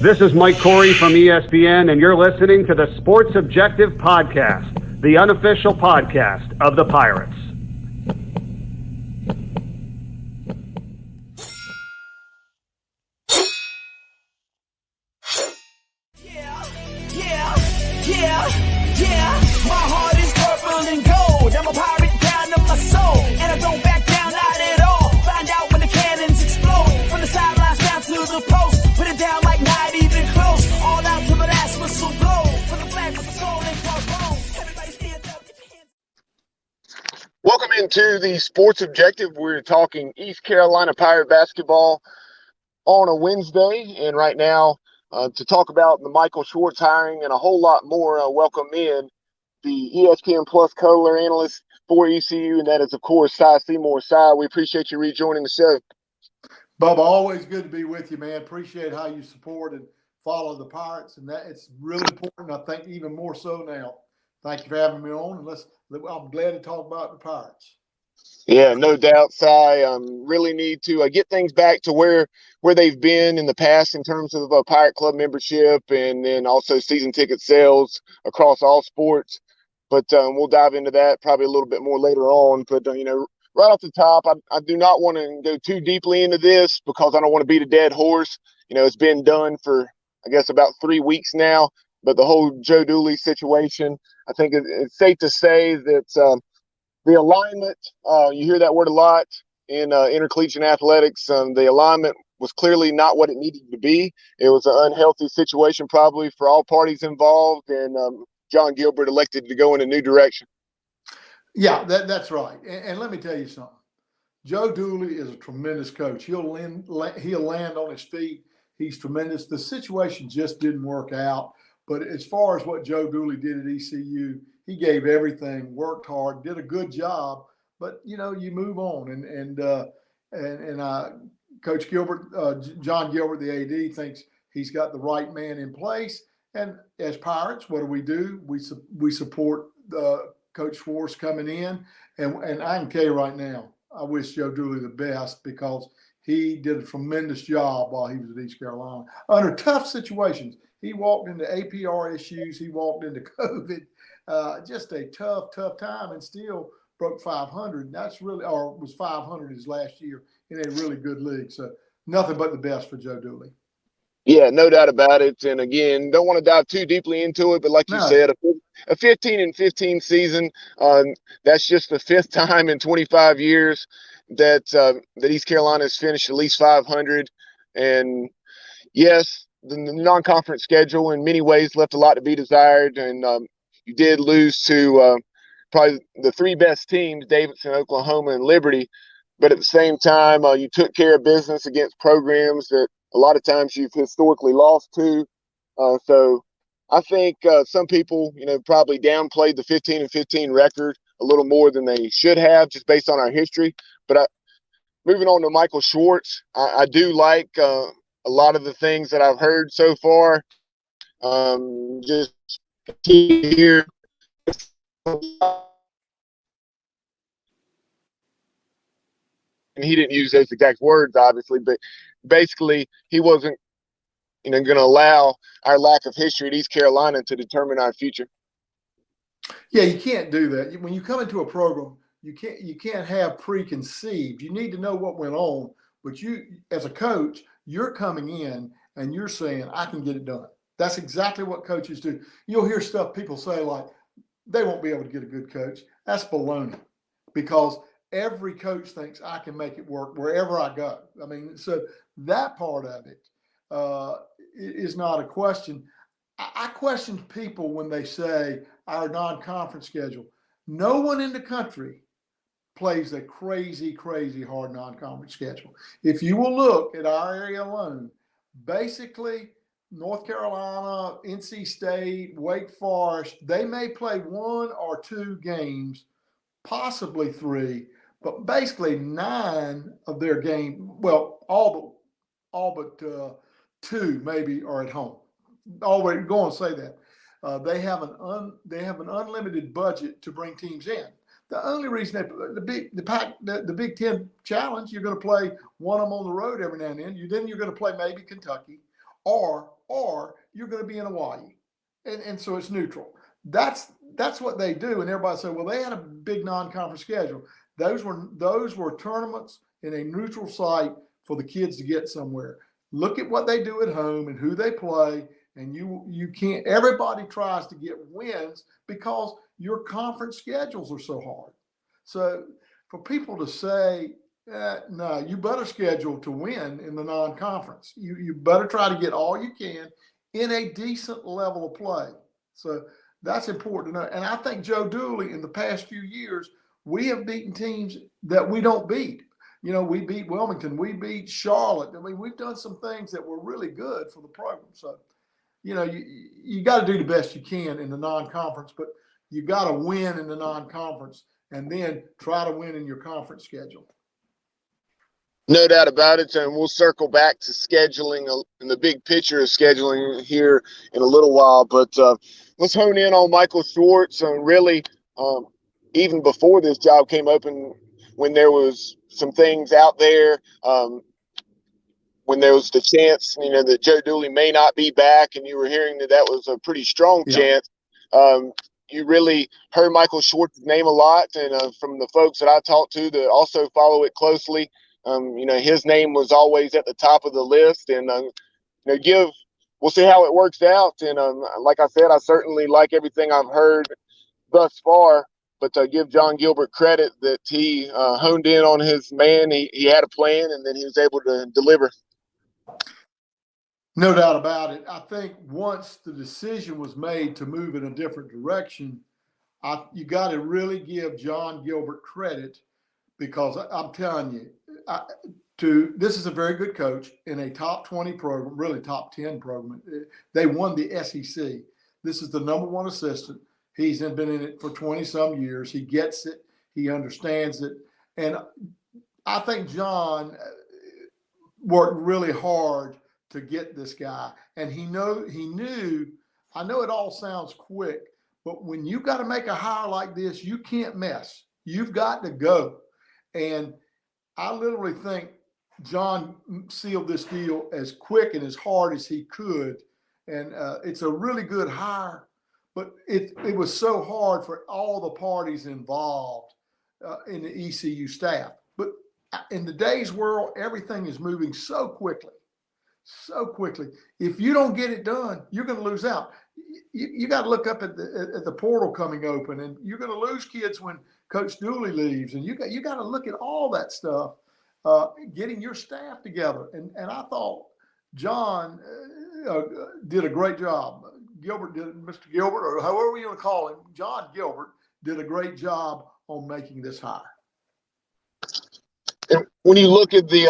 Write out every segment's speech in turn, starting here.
This is Mike Corey from ESPN, and you're listening to the Sports Objective Podcast, the unofficial podcast of the Pirates. Yeah. My heart is purple and gold. I'm a pirate down to my soul, and I don't back down, not at all. Find out when the cannons explode. From the sidelines down to the post, put it down like not even close. All out to the last whistle blow. From the flag with the soul and crossbones. Everybody stand up, get your hands. Welcome into the Sports Objective. We're talking East Carolina Pirate basketball on a Wednesday, and right now to talk about the Michael Schwartz hiring and a whole lot more, welcome in the ESPN Plus color analyst for ECU, and that is, of course, Seymour. We appreciate you rejoining the show. Bubba, always good to be with you, man. Appreciate how you support and follow the Pirates, and that it's really important. I think even more so now. Thank you for having me on, and I'm glad to talk about the Pirates. Yeah, no doubt, Cy. Really need to get things back to where they've been in the past in terms of Pirate Club membership and then also season ticket sales across all sports. But we'll dive into that probably a little bit more later on. But, right off the top, I do not want to go too deeply into this because I don't want to beat a dead horse. It's been done for, I guess, about 3 weeks now. But the whole Joe Dooley situation, I think it's safe to say that the alignment, you hear that word a lot in intercollegiate athletics. The alignment was clearly not what it needed to be. It was an unhealthy situation probably for all parties involved, and John Gilbert elected to go in a new direction. Yeah, that's right. And let me tell you something. Joe Dooley is a tremendous coach. He'll land on his feet. He's tremendous. The situation just didn't work out. But as far as what Joe Dooley did at ECU, he gave everything, worked hard, did a good job. But you move on, and Coach Gilbert, John Gilbert, the AD, thinks he's got the right man in place. And as Pirates, what do? We support Coach Schwartz coming in, and I can tell you right now, I wish Joe Dooley the best because he did a tremendous job while he was at East Carolina under tough situations. He walked into APR issues. He walked into COVID. Just a tough time, and still broke 500. Was 500 his last year in a really good league. So nothing but the best for Joe Dooley. Yeah, no doubt about it. And again, don't want to dive too deeply into it, but like you said, a 15-15 season. That's just the fifth time in 25 years that East Carolina has finished at least 500. And yes, the non-conference schedule in many ways left a lot to be desired, and you did lose to probably the three best teams, Davidson, Oklahoma, and Liberty. But at the same time, you took care of business against programs that a lot of times you've historically lost to. So I think some people, probably downplayed the 15-15 record a little more than they should have just based on our history. But moving on to Michael Schwartz, I do like a lot of the things that I've heard so far. Just here. And he didn't use those exact words, obviously, but basically he wasn't, going to allow our lack of history at East Carolina to determine our future. Yeah, you can't do that. When you come into a program, you can't have preconceived. You need to know what went on, but you, as a coach, you're coming in and you're saying, I can get it done. That's exactly what coaches do. You'll hear stuff people say like, they won't be able to get a good coach. That's baloney, because every coach thinks I can make it work wherever I go. I mean, so that part of it is not a question. I question people when they say our non-conference schedule. No one in the country plays a crazy, crazy hard non-conference schedule. If you will look at our area alone, basically North Carolina, NC State, Wake Forest, they may play 1 or 2 games, possibly 3, but basically 9 of their games, well, all but 2 maybe are at home. Already go and say that. They have an unlimited budget to bring teams in. The only reason the Big Ten Challenge, you're going to play one of them on the road every now and then. Then you're going to play maybe Kentucky, or you're going to be in Hawaii. And so it's neutral. That's what they do. And everybody said, well, they had a big non-conference schedule. Those were tournaments in a neutral site for the kids to get somewhere. Look at what they do at home and who they play. And you can't, everybody tries to get wins because your conference schedules are so hard. So for people to say, no, you better schedule to win in the non-conference. You better try to get all you can in a decent level of play. So that's important to know. And I think Joe Dooley, in the past few years, we have beaten teams that we don't beat. You know, we beat Wilmington, we beat Charlotte. I mean, we've done some things that were really good for the program. So, you know, you got to do the best you can in the non-conference, but you got to win in the non-conference and then try to win in your conference schedule. No doubt about it, and we'll circle back to scheduling and the big picture of scheduling here in a little while. But let's hone in on Michael Schwartz. And really, even before this job came open, when there was some things out there, when there was the chance, you know, that Joe Dooley may not be back, and you were hearing that was a pretty strong chance. You really heard Michael Schwartz's name a lot, and from the folks that I talked to that also follow it closely, you know, his name was always at the top of the list. And you know, we'll see how it works out. And like I said, I certainly like everything I've heard thus far. But give John Gilbert credit that he honed in on his man. He had a plan, and then he was able to deliver. No doubt about it. I think once the decision was made to move in a different direction, you got to really give John Gilbert credit, because I'm telling you, this is a very good coach in a top 20 program, really top 10 program. They won the SEC. This is the #1 assistant. He's been in it for 20-some years. He gets it. He understands it. And I think John worked really hard to get this guy. And he knew, I know it all sounds quick, but when you got to make a hire like this, you can't mess. You've got to go. And I literally think John sealed this deal as quick and as hard as he could. And it's a really good hire. But it was so hard for all the parties involved in the ECU staff. But in today's world, everything is moving so quickly. So quickly. If you don't get it done, you're going to lose out. You got to look up at the portal coming open, and you're going to lose kids when Coach Dooley leaves. And you got to look at all that stuff, getting your staff together. And I thought John did a great job. Mr. Gilbert, or however you want to call him, John Gilbert did a great job on making this hire. And when you look at the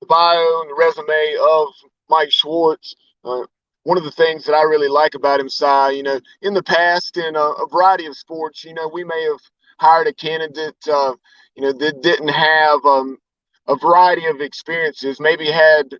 bio and the resume of Mike Schwartz, one of the things that I really like about him, Si, you know, in the past in a variety of sports, you know, we may have hired a candidate, you know, that didn't have a variety of experiences, maybe had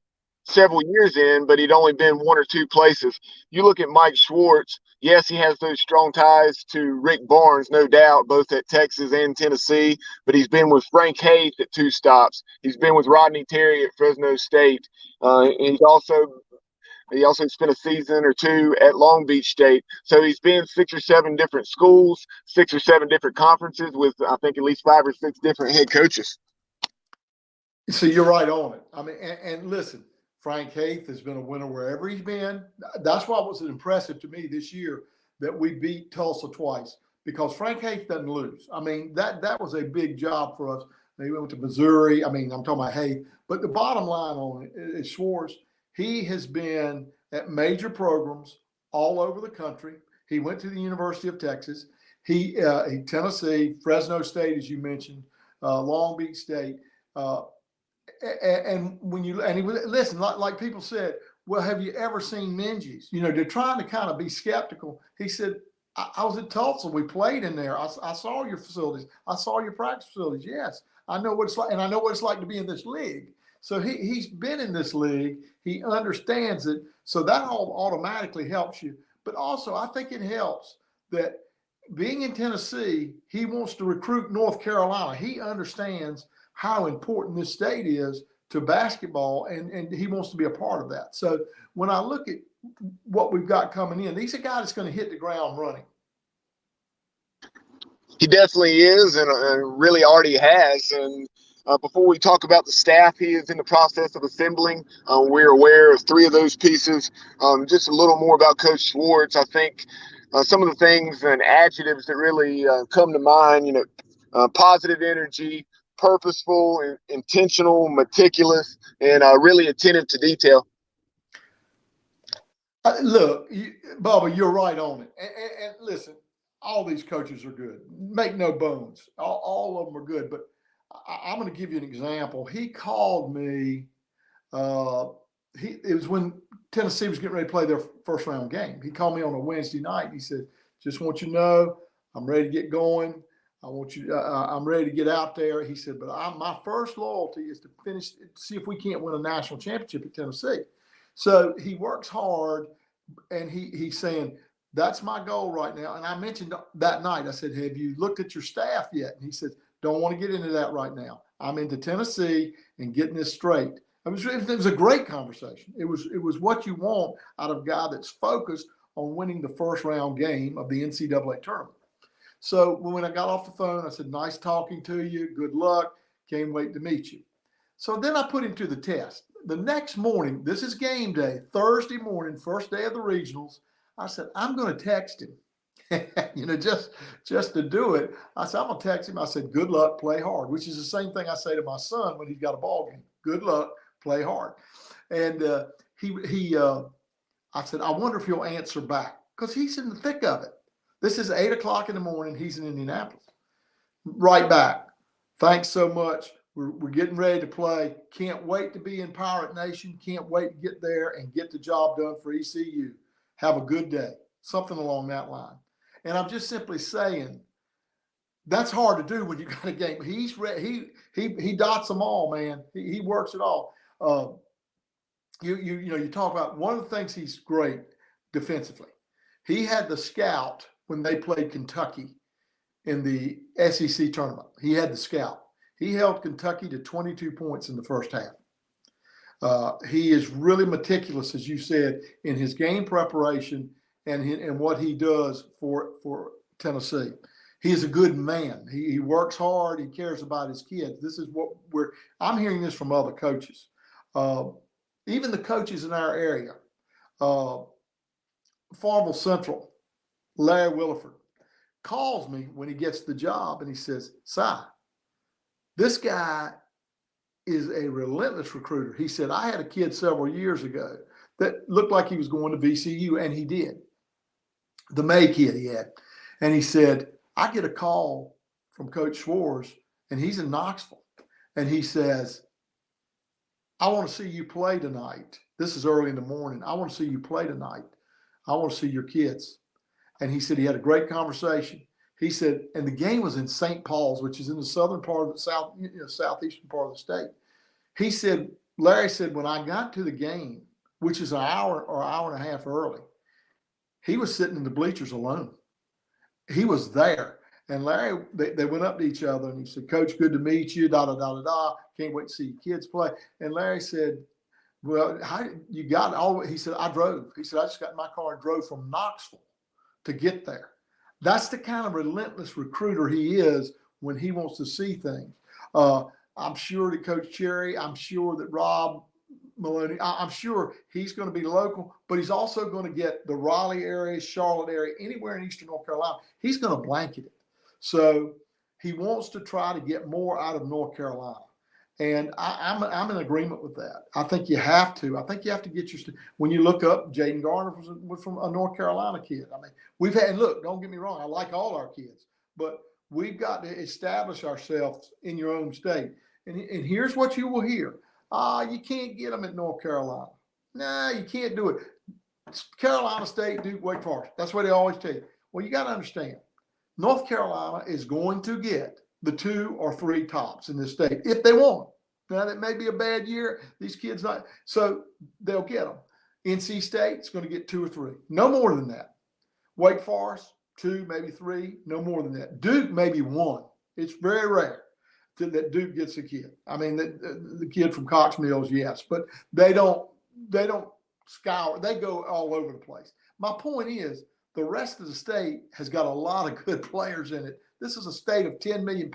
several years in, but he'd only been one or two places. You look at Mike Schwartz, yes, he has those strong ties to Rick Barnes, no doubt, both at Texas and Tennessee, but he's been with Frank Haith at 2 stops. He's been with Rodney Terry at Fresno State. And he also spent a season or 2 at Long Beach State. So he's been 6 or 7 different schools, 6 or 7 different conferences with, I think, at least 5 or 6 different head coaches. So you're right on it. I mean, and listen, Frank Haith has been a winner wherever he's been. That's why it was impressive to me this year that we beat Tulsa twice, because Frank Haith doesn't lose. I mean, that was a big job for us. They went to Missouri. I mean, I'm talking about Haith. But the bottom line on it is Schwartz. He has been at major programs all over the country. He went to the University of Texas. He Tennessee, Fresno State, as you mentioned, Long Beach State. And when he was, listen, like people said, well, have you ever seen Minges? You know, they're trying to kind of be skeptical. He said, I was at Tulsa. We played in there. I saw your facilities. I saw your practice facilities. Yes, I know what it's like, and I know what it's like to be in this league. So he's been in this league. He understands it. So that all automatically helps you. But also, I think it helps that being in Tennessee, he wants to recruit North Carolina. He understands how important this state is to basketball, and he wants to be a part of that. So when I look at what we've got coming in, he's a guy that's going to hit the ground running. He definitely is, and really already has. And before we talk about the staff he is in the process of assembling, we're aware of 3 of those pieces. Just a little more about Coach Schwartz. I think some of the things and adjectives that really come to mind, positive energy, purposeful, intentional, meticulous, and really attentive to detail. Look, Bubba, you're right on it. And listen, all these coaches are good. Make no bones. All of them are good. But I'm going to give you an example. He called me. It was when Tennessee was getting ready to play their first round game. He called me on a Wednesday night. He said, "Just want you to know, I'm ready to get going. I'm ready to get out there." He said, "But my first loyalty is to see if we can't win a national championship at Tennessee." So he works hard, and he's saying, "That's my goal right now." And I mentioned that night, I said, "Have you looked at your staff yet?" And he said, "Don't want to get into that right now. I'm into Tennessee and getting this straight." It was a great conversation. It was what you want out of a guy that's focused on winning the first round game of the NCAA tournament. So when I got off the phone, I said, "Nice talking to you. Good luck. Can't wait to meet you." So then I put him to the test. The next morning, this is game day, Thursday morning, first day of the regionals. I said, "I'm going to text him," just to do it. I said, "I'm going to text him." I said, "Good luck, play hard," which is the same thing I say to my son when he's got a ball game. Good luck, play hard. And I said, "I wonder if he'll answer back," because he's in the thick of it. This is 8 o'clock in the morning. He's in Indianapolis. Right back. "Thanks so much. We're getting ready to play. Can't wait to be in Pirate Nation. Can't wait to get there and get the job done for ECU. Have a good day." Something along that line. And I'm just simply saying, that's hard to do when you got a game. He's ready. He dots them all, man. He works it all. You talk about one of the things he's great defensively. He had the scout when they played Kentucky in the SEC tournament. He had the scout. He held Kentucky to 22 points in the first half. He is really meticulous, as you said, in his game preparation and what he does for Tennessee. He is a good man. He works hard. He cares about his kids. This is what I'm hearing this from other coaches. Even the coaches in our area, Farmville Central, Larry Williford, calls me when he gets the job and he says, "Si, this guy is a relentless recruiter." He said, "I had a kid several years ago that looked like he was going to VCU," and he did. The May kid he had. And he said, "I get a call from Coach Schwartz, and he's in Knoxville. And he says, 'I want to see you play tonight.' This is early in the morning. 'I want to see you play tonight. I want to see your kids.'" And he said he had a great conversation. He said, and the game was in St. Paul's, which is in the southern part of the southeastern part of the state. He said, Larry said, when I got to the game, which is an hour or hour and a half early, he was sitting in the bleachers alone. He was there. And Larry, they went up to each other and he said, "Coach, good to meet you, da-da-da-da-da. Can't wait to see your kids play." And Larry said, "Well, how you got all?" He said, "I drove." He said, "I just got in my car and drove from Knoxville to get there." That's the kind of relentless recruiter he is when he wants to see things. I'm sure that Coach Cherry, I'm sure that Rob Maloney, I'm sure he's going to be local, but he's also going to get the Raleigh area, Charlotte area, anywhere in Eastern North Carolina. He's going to blanket it. So he wants to try to get more out of North Carolina. And I'm in agreement with that. I think you have to. I think you have to get when you look up, Jaden Garner was from a North Carolina kid. I mean, we've had, look, don't get me wrong, I like all our kids, but we've got to establish ourselves in your own state. And here's what you will hear. You can't get them at North Carolina. Nah, you can't do it. Carolina State, Duke, Wake Forest. That's what they always tell you. Well, you got to understand, North Carolina is going to get the 2 or 3 tops in this state if they want them. Now, that may be a bad year. These kids not. So they'll get them. NC State's going to get 2 or 3. No more than that. Wake Forest, 2, maybe 3. No more than that. Duke, maybe 1. It's very rare. that Duke gets a kid. I mean, the kid from Cox Mills, yes, but they don't scour. They go all over the place. My point is, the rest of the state has got a lot of good players in it. This is a state of 10 million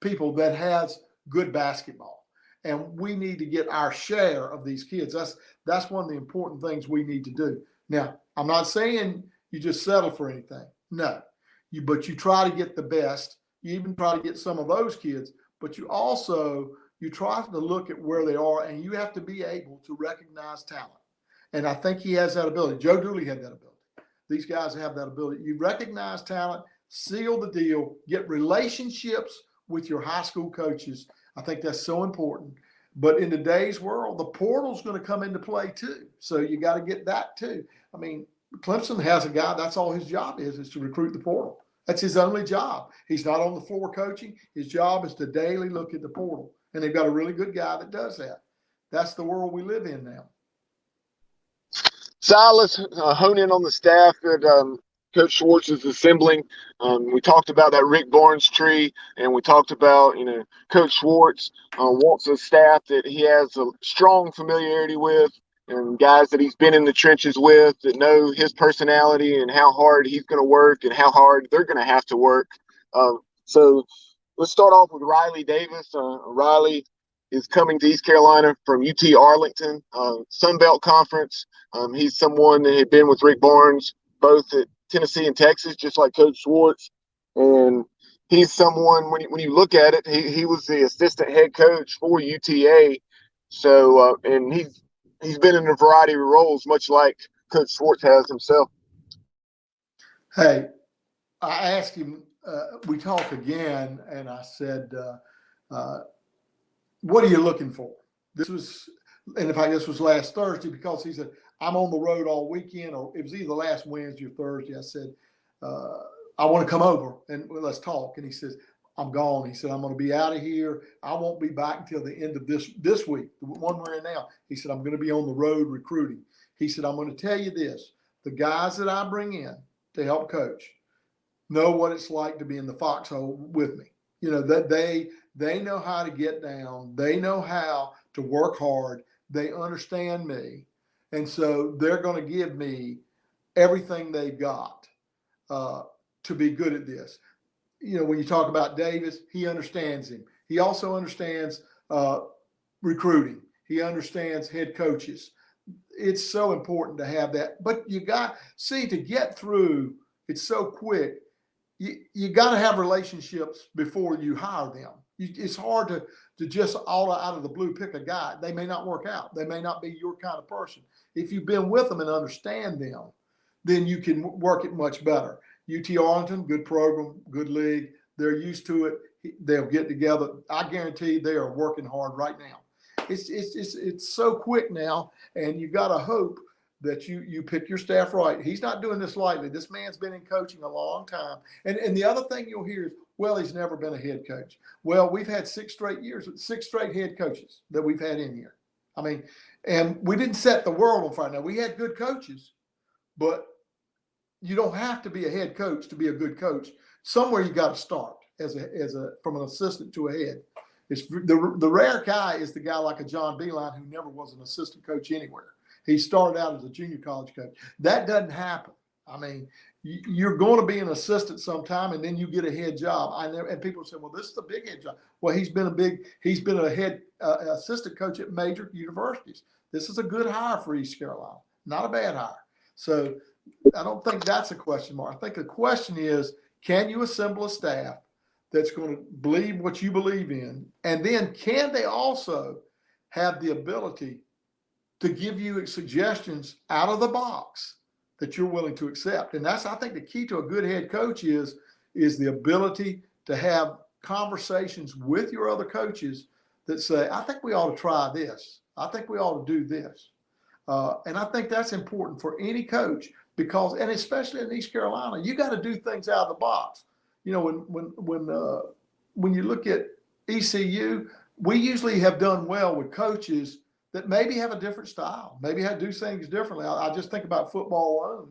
people that has good basketball, and we need to get our share of these kids. That's one of the important things we need to do. Now, I'm not saying you just settle for anything. No, but you try to get the best. You even try to get some of those kids, but you try to look at where they are, and you have to be able to recognize talent. And I think he has that ability. Joe Dooley had that ability. These guys have that ability. You recognize talent, seal the deal, get relationships with your high school coaches. I think that's so important. But in today's world, the portal's going to come into play too. So you got to get that too. I mean, Clemson has a guy, that's all his job is to recruit the portal. That's his only job. He's not on the floor coaching. His job is to daily look at the portal. And they've got a really good guy that does that. That's the world we live in now. Silas, hone in on the staff that Coach Schwartz is assembling. We talked about that Rick Barnes tree, and we talked about, Coach Schwartz wants a staff that he has a strong familiarity with, and guys that he's been in the trenches with that know his personality and how hard he's going to work and how hard they're going to have to work. So let's start off with Riley Davis. Riley is coming to East Carolina from UT Arlington, Sun Belt Conference. He's someone that had been with Rick Barnes both at Tennessee and Texas, just like Coach Schwartz. And he's someone, when you look at it, he was the assistant head coach for UTA. So, and he's been in a variety of roles, much like Coach Schwartz has himself. Hey, I asked him, we talked again, and I said, what are you looking for? This was last Thursday, because he said, I'm on the road all weekend, or it was either last Wednesday or Thursday. I said, I want to come over and let's talk. And he says, I'm gone. He said, I'm going to be out of here. I won't be back until the end of this week, the one we're in now. He said, I'm going to be on the road recruiting. He said, I'm going to tell you this. The guys that I bring in to help coach know what it's like to be in the foxhole with me. That they know how to get down. They know how to work hard. They understand me. And so they're going to give me everything they've got to be good at this. When you talk about Davis, he understands him. He also understands recruiting. He understands head coaches. It's so important to have that. But you got, to get through, it's so quick. You got to have relationships before you hire them. It's hard to just all out of the blue pick a guy. They may not work out. They may not be your kind of person. If you've been with them and understand them, then you can work it much better. UT Arlington, good program, good league. They're used to it. They'll get together. I guarantee they are working hard right now. It's so quick now, and you got to hope that you pick your staff right. He's not doing this lightly. This man's been in coaching a long time. And the other thing you'll hear is, well, he's never been a head coach. Well, we've had 6 straight years, 6 straight head coaches that we've had in here. I mean, and we didn't set the world on fire. Now, we had good coaches, but you don't have to be a head coach to be a good coach. Somewhere you got to start from an assistant to a head. It's the rare guy is the guy like a John Beeline who never was an assistant coach anywhere. He started out as a junior college coach. That doesn't happen. I mean, you're going to be an assistant sometime, and then you get a head job. And people say, well, this is a big head job. Well, he's been a head assistant coach at major universities. This is a good hire for East Carolina, not a bad hire. So I don't think that's a question mark. I think the question is, can you assemble a staff that's going to believe what you believe in? And then can they also have the ability to give you suggestions out of the box that you're willing to accept? And that's, I think, the key to a good head coach is the ability to have conversations with your other coaches that say, I think we ought to try this. I think we ought to do this. And I think that's important for any coach because, and especially in East Carolina, you got to do things out of the box. When you look at ECU, we usually have done well with coaches that maybe have a different style, maybe have to do things differently. I just think about football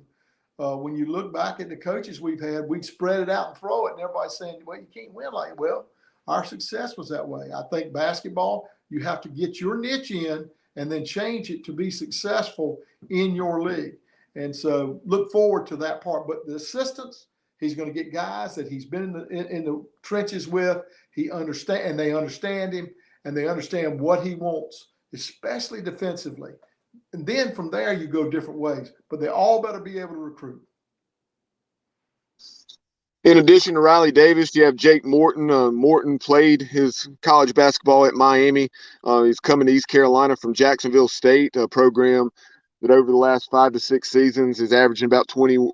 alone. When you look back at the coaches we've had, we'd spread it out and throw it, and everybody's saying, well, you can't win like, well, Our success was that way. I think basketball, you have to get your niche in and then change it to be successful in your league. And so look forward to that part. But the assistants, he's going to get guys that he's been in the trenches with. They understand him, and they understand what he wants, especially defensively. And then from there, you go different ways. But they all better be able to recruit. In addition to Riley Davis, you have Jake Morton. Morton played his college basketball at Miami. He's coming to East Carolina from Jacksonville State, a program that over the last 5 to 6 seasons is averaging about 20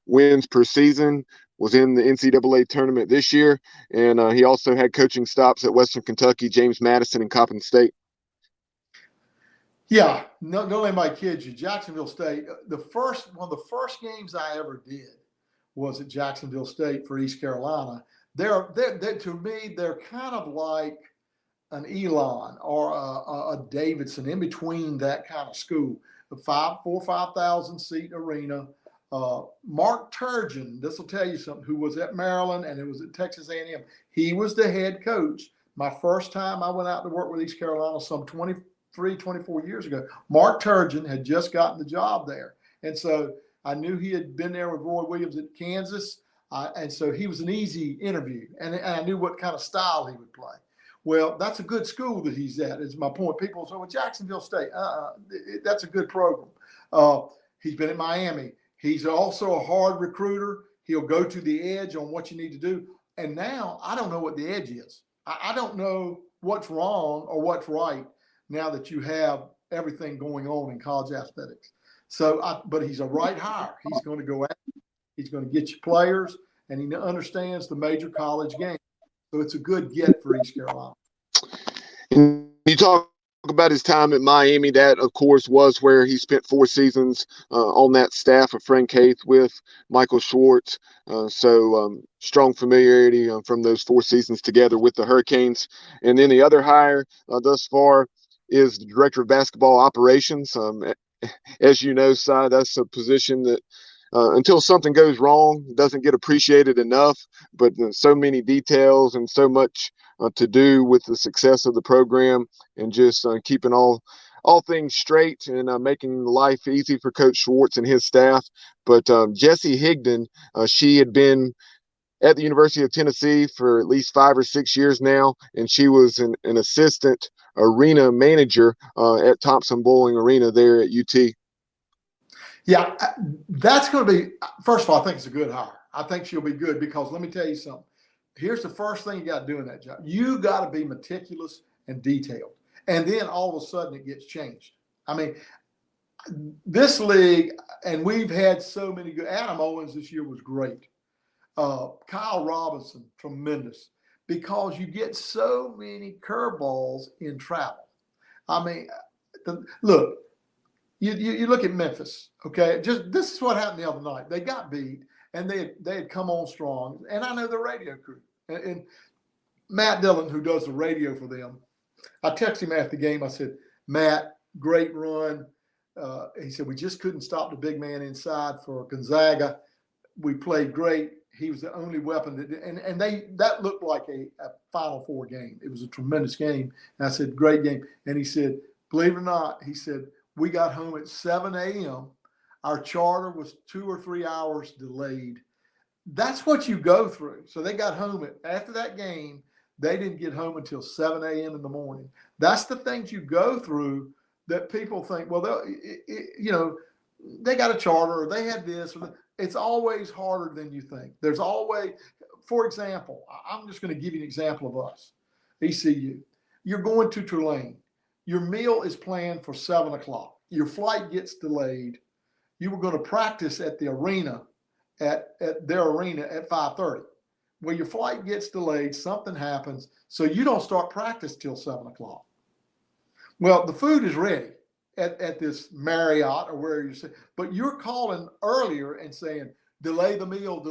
wins per season, was in the NCAA tournament this year. And he also had coaching stops at Western Kentucky, James Madison, and Coppin State. Yeah, don't let anybody kid you. Jacksonville State, one of the first games I ever did was at Jacksonville State for East Carolina. They're to me, they're kind of like an Elon or a Davidson, in between that kind of school. A 5,000 seat arena. Mark Turgeon, this will tell you something, who was at Maryland and it was at Texas A&M. He was the head coach. My first time I went out to work with East Carolina some 23, 24 years ago, Mark Turgeon had just gotten the job there. And so I knew he had been there with Roy Williams at Kansas. And so he was an easy interview. And I knew what kind of style he would play. Well, that's a good school that he's at, is my point. People say, well, Jacksonville State, that's a good program. He's been at Miami. He's also a hard recruiter. He'll go to the edge on what you need to do. And now I don't know what the edge is. I don't know what's wrong or what's right now that you have everything going on in college athletics. So, but he's a right hire. He's going to go out. He's going to get you players, and he understands the major college game. So it's a good get for East Carolina. And you talk about his time at Miami. That, of course, was where he spent 4 seasons on that staff of Frank Haith with Michael Schwartz. So strong familiarity from those 4 seasons together with the Hurricanes. And then the other hire thus far is the director of basketball operations. As you know, Si, that's a position that until something goes wrong, doesn't get appreciated enough, but so many details and so much to do with the success of the program, and just keeping all things straight and making life easy for Coach Schwartz and his staff. But Jessie Higdon, she had been at the University of Tennessee for at least 5 or 6 years now, and she was an assistant arena manager at Thompson-Boling Arena there at UT. Yeah, that's going to be, first of all, I think it's a good hire. I think she'll be good because let me tell you something. Here's the first thing you got to do in that job. You got to be meticulous and detailed. And then all of a sudden it gets changed. I mean, this league, and we've had so many good, Adam Owens this year was great. Kyle Robinson, tremendous. Because you get so many curveballs in travel. I mean, look, you look at Memphis, okay? Just this is what happened the other night. They got beat, and they had come on strong. And I know the radio crew. And Matt Dillon, who does the radio for them, I texted him after the game. I said, Matt, great run. He said, we just couldn't stop the big man inside for Gonzaga. We played great. He was the only weapon that looked like a Final Four game. It was a tremendous game. And I said, great game. And he said, believe it or not, he said, we got home at 7 a.m. Our charter was 2 or 3 hours delayed. That's what you go through. So they got home after that game. They didn't get home until 7 a.m. in the morning. That's the things you go through that people think, well, they got a charter or they had this. It's always harder than you think. There's always, for example, I'm just going to give you an example of us, ECU. You're going to Tulane. Your meal is planned for 7 o'clock. Your flight gets delayed. You were going to practice at the arena, at their arena at 5:30. Well, your flight gets delayed, something happens, so you don't start practice till 7 o'clock. Well, the food is ready at this Marriott or where you're saying, but you're calling earlier and saying, delay the meal,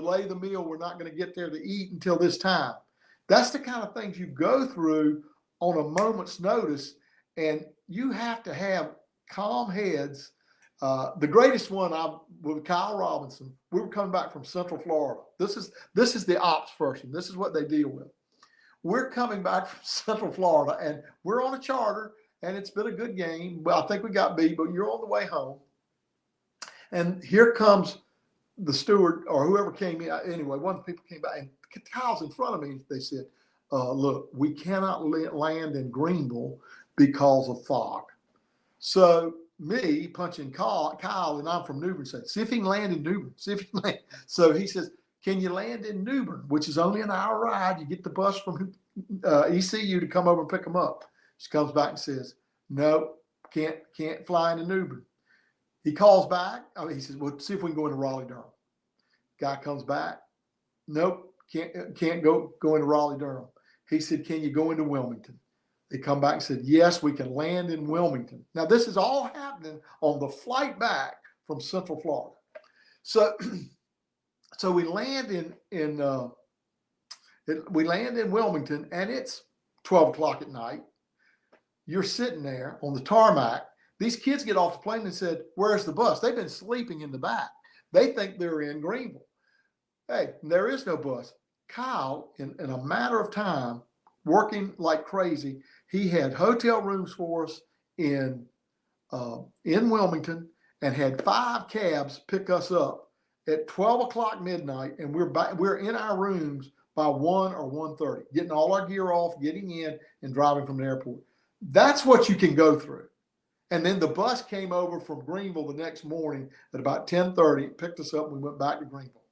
we're not going to get there to eat until this time. That's the kind of things you go through on a moment's notice, and you have to have calm heads. The greatest one with Kyle Robinson, we were coming back from Central Florida. This is the ops person. This is what they deal with. we're coming back from Central Florida, and we're on a charter, and it's been a good game. Well, I think we got beat, but you're on the way home. And here comes the steward or whoever came in. Anyway, one of the people came by, and Kyle's in front of me. They said, look, we cannot land in Greenville because of fog. So me punching Kyle, and I'm from New Bern, said, see if he can land in New Bern. See if he can land. So he says, can you land in New Bern, which is only an hour ride? You get the bus from ECU to come over and pick them up. She comes back and says, no, can't fly into New Bern. He calls back. He says, well, see if we can go into Raleigh-Durham. Guy comes back. Nope, can't go into Raleigh-Durham. He said, can you go into Wilmington? They come back and said, yes, we can land in Wilmington. Now, this is all happening on the flight back from Central Florida. So we land in Wilmington, and it's 12 o'clock at night. You're sitting there on the tarmac. These kids get off the plane and said, where's the bus? They've been sleeping in the back. They think they're in Greenville. Hey, there is no bus. Kyle, in a matter of time, working like crazy, he had hotel rooms for us in Wilmington and had 5 cabs pick us up at 12 o'clock midnight, and we're in our rooms by 1 or 1:30, getting all our gear off, getting in, and driving from the airport. That's what you can go through. And then the bus came over from Greenville the next morning at about 10:30, picked us up, and we went back to Greenville.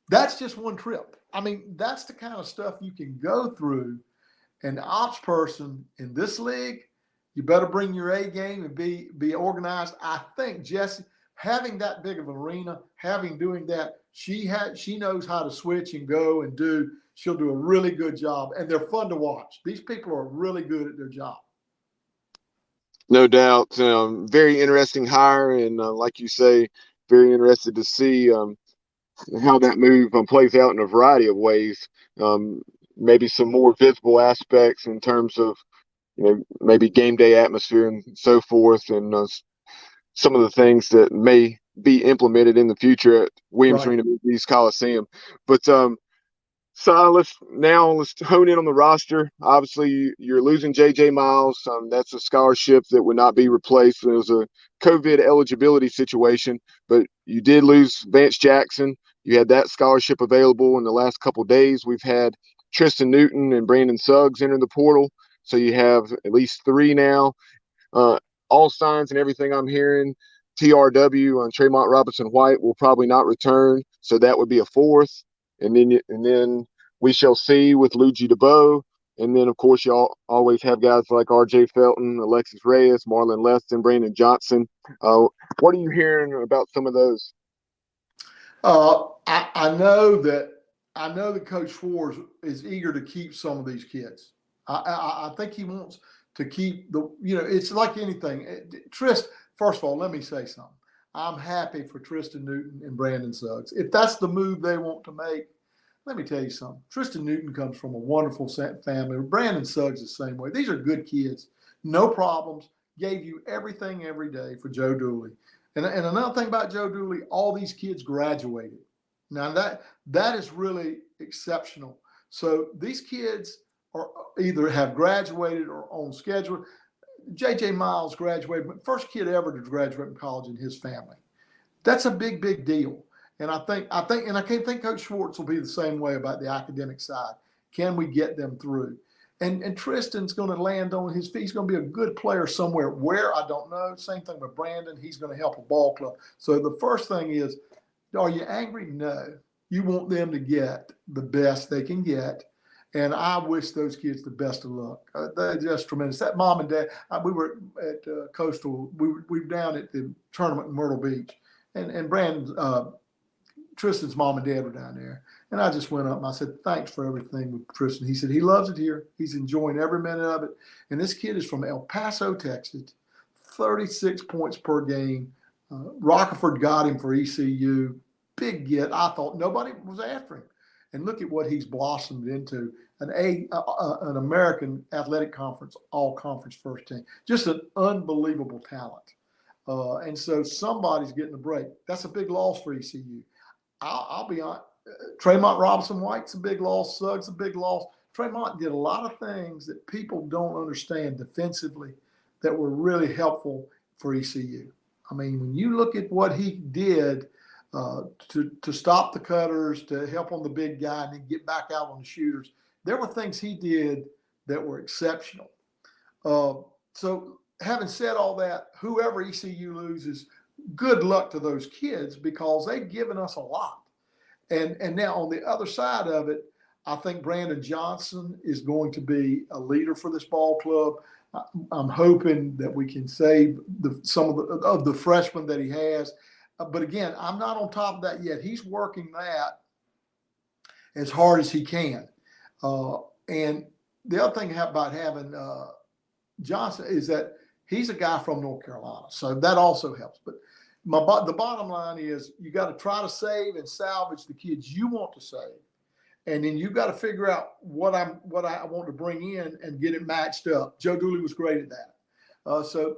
That's just one trip. I mean, that's the kind of stuff you can go through. And the ops person in this league, you better bring your A game and be organized. I think Jesse, having that big of an arena, doing that, she knows how to switch and go and do. She'll do a really good job, and they're fun to watch. These people are really good at their job. No doubt. Very interesting hire, and like you say, very interested to see how that move plays out in a variety of ways. Maybe some more visible aspects in terms of, maybe game day atmosphere and so forth, and some of the things that may be implemented in the future at Williams Arena East Coliseum. But so let's hone in on the roster. Obviously, you're losing J.J. Miles. That's a scholarship that would not be replaced. It was a COVID eligibility situation, but you did lose Vance Jackson. You had that scholarship available in the last couple of days. We've had Tristan Newton and Brandon Suggs enter the portal, so you have at least 3 now. All signs and everything I'm hearing, TRW on Tremont Robinson-White will probably not return, so that would be a 4th. And then we shall see with Luigi DeBow. And then, of course, y'all always have guys like R.J. Felton, Alexis Reyes, Marlon Leston, Brandon Johnson. What are you hearing about some of those? I know that Coach Schwartz is eager to keep some of these kids. I think he wants to keep it's like anything. First of all, let me say something. I'm happy for Tristan Newton and Brandon Suggs. If that's the move they want to make, let me tell you something. Tristan Newton comes from a wonderful family. Brandon Suggs the same way. These are good kids. No problems. Gave you everything every day for Joe Dooley. And another thing about Joe Dooley, all these kids graduated. Now that is really exceptional. So these kids are either have graduated or on schedule. J.J. Miles graduated, first kid ever to graduate from college in his family. That's a big, big deal. And I think, and I can't think Coach Schwartz will be the same way about the academic side. Can we get them through? And Tristan's going to land on his feet. He's going to be a good player somewhere. Where, I don't know. Same thing with Brandon. He's going to help a ball club. So the first thing is, are you angry? No. You want them to get the best they can get. And I wish those kids the best of luck. They're just tremendous. That mom and dad, we were at Coastal. We were down at the tournament in Myrtle Beach. And Brandon, Tristan's mom and dad were down there. And I just went up and I said, thanks for everything with Tristan. He said he loves it here. He's enjoying every minute of it. And this kid is from El Paso, Texas, 36 points per game. Rockefeller got him for ECU. Big get. I thought nobody was after him. And look at what he's blossomed into, an American Athletic Conference, all-conference first team. Just an unbelievable talent. And so somebody's getting a break. That's a big loss for ECU. I'll be honest. Tremont Robinson-White's a big loss. Suggs a big loss. Tremont did a lot of things that people don't understand defensively that were really helpful for ECU. I mean, when you look at what he did to stop the cutters, to help on the big guy, and then get back out on the shooters, there were things he did that were exceptional. So having said all that, whoever ECU loses, good luck to those kids because they've given us a lot. And now on the other side of it, I think Brandon Johnson is going to be a leader for this ball club. I'm hoping that we can save some of the freshmen that he has. But again, I'm not on top of that yet. He's working that as hard as he can. And the other thing about having Johnson is that he's a guy from North Carolina. So that also helps. But the bottom line is you got to try to save and salvage the kids you want to save. And then you got to figure out what I want to bring in and get it matched up. Joe Dooley was great at that. So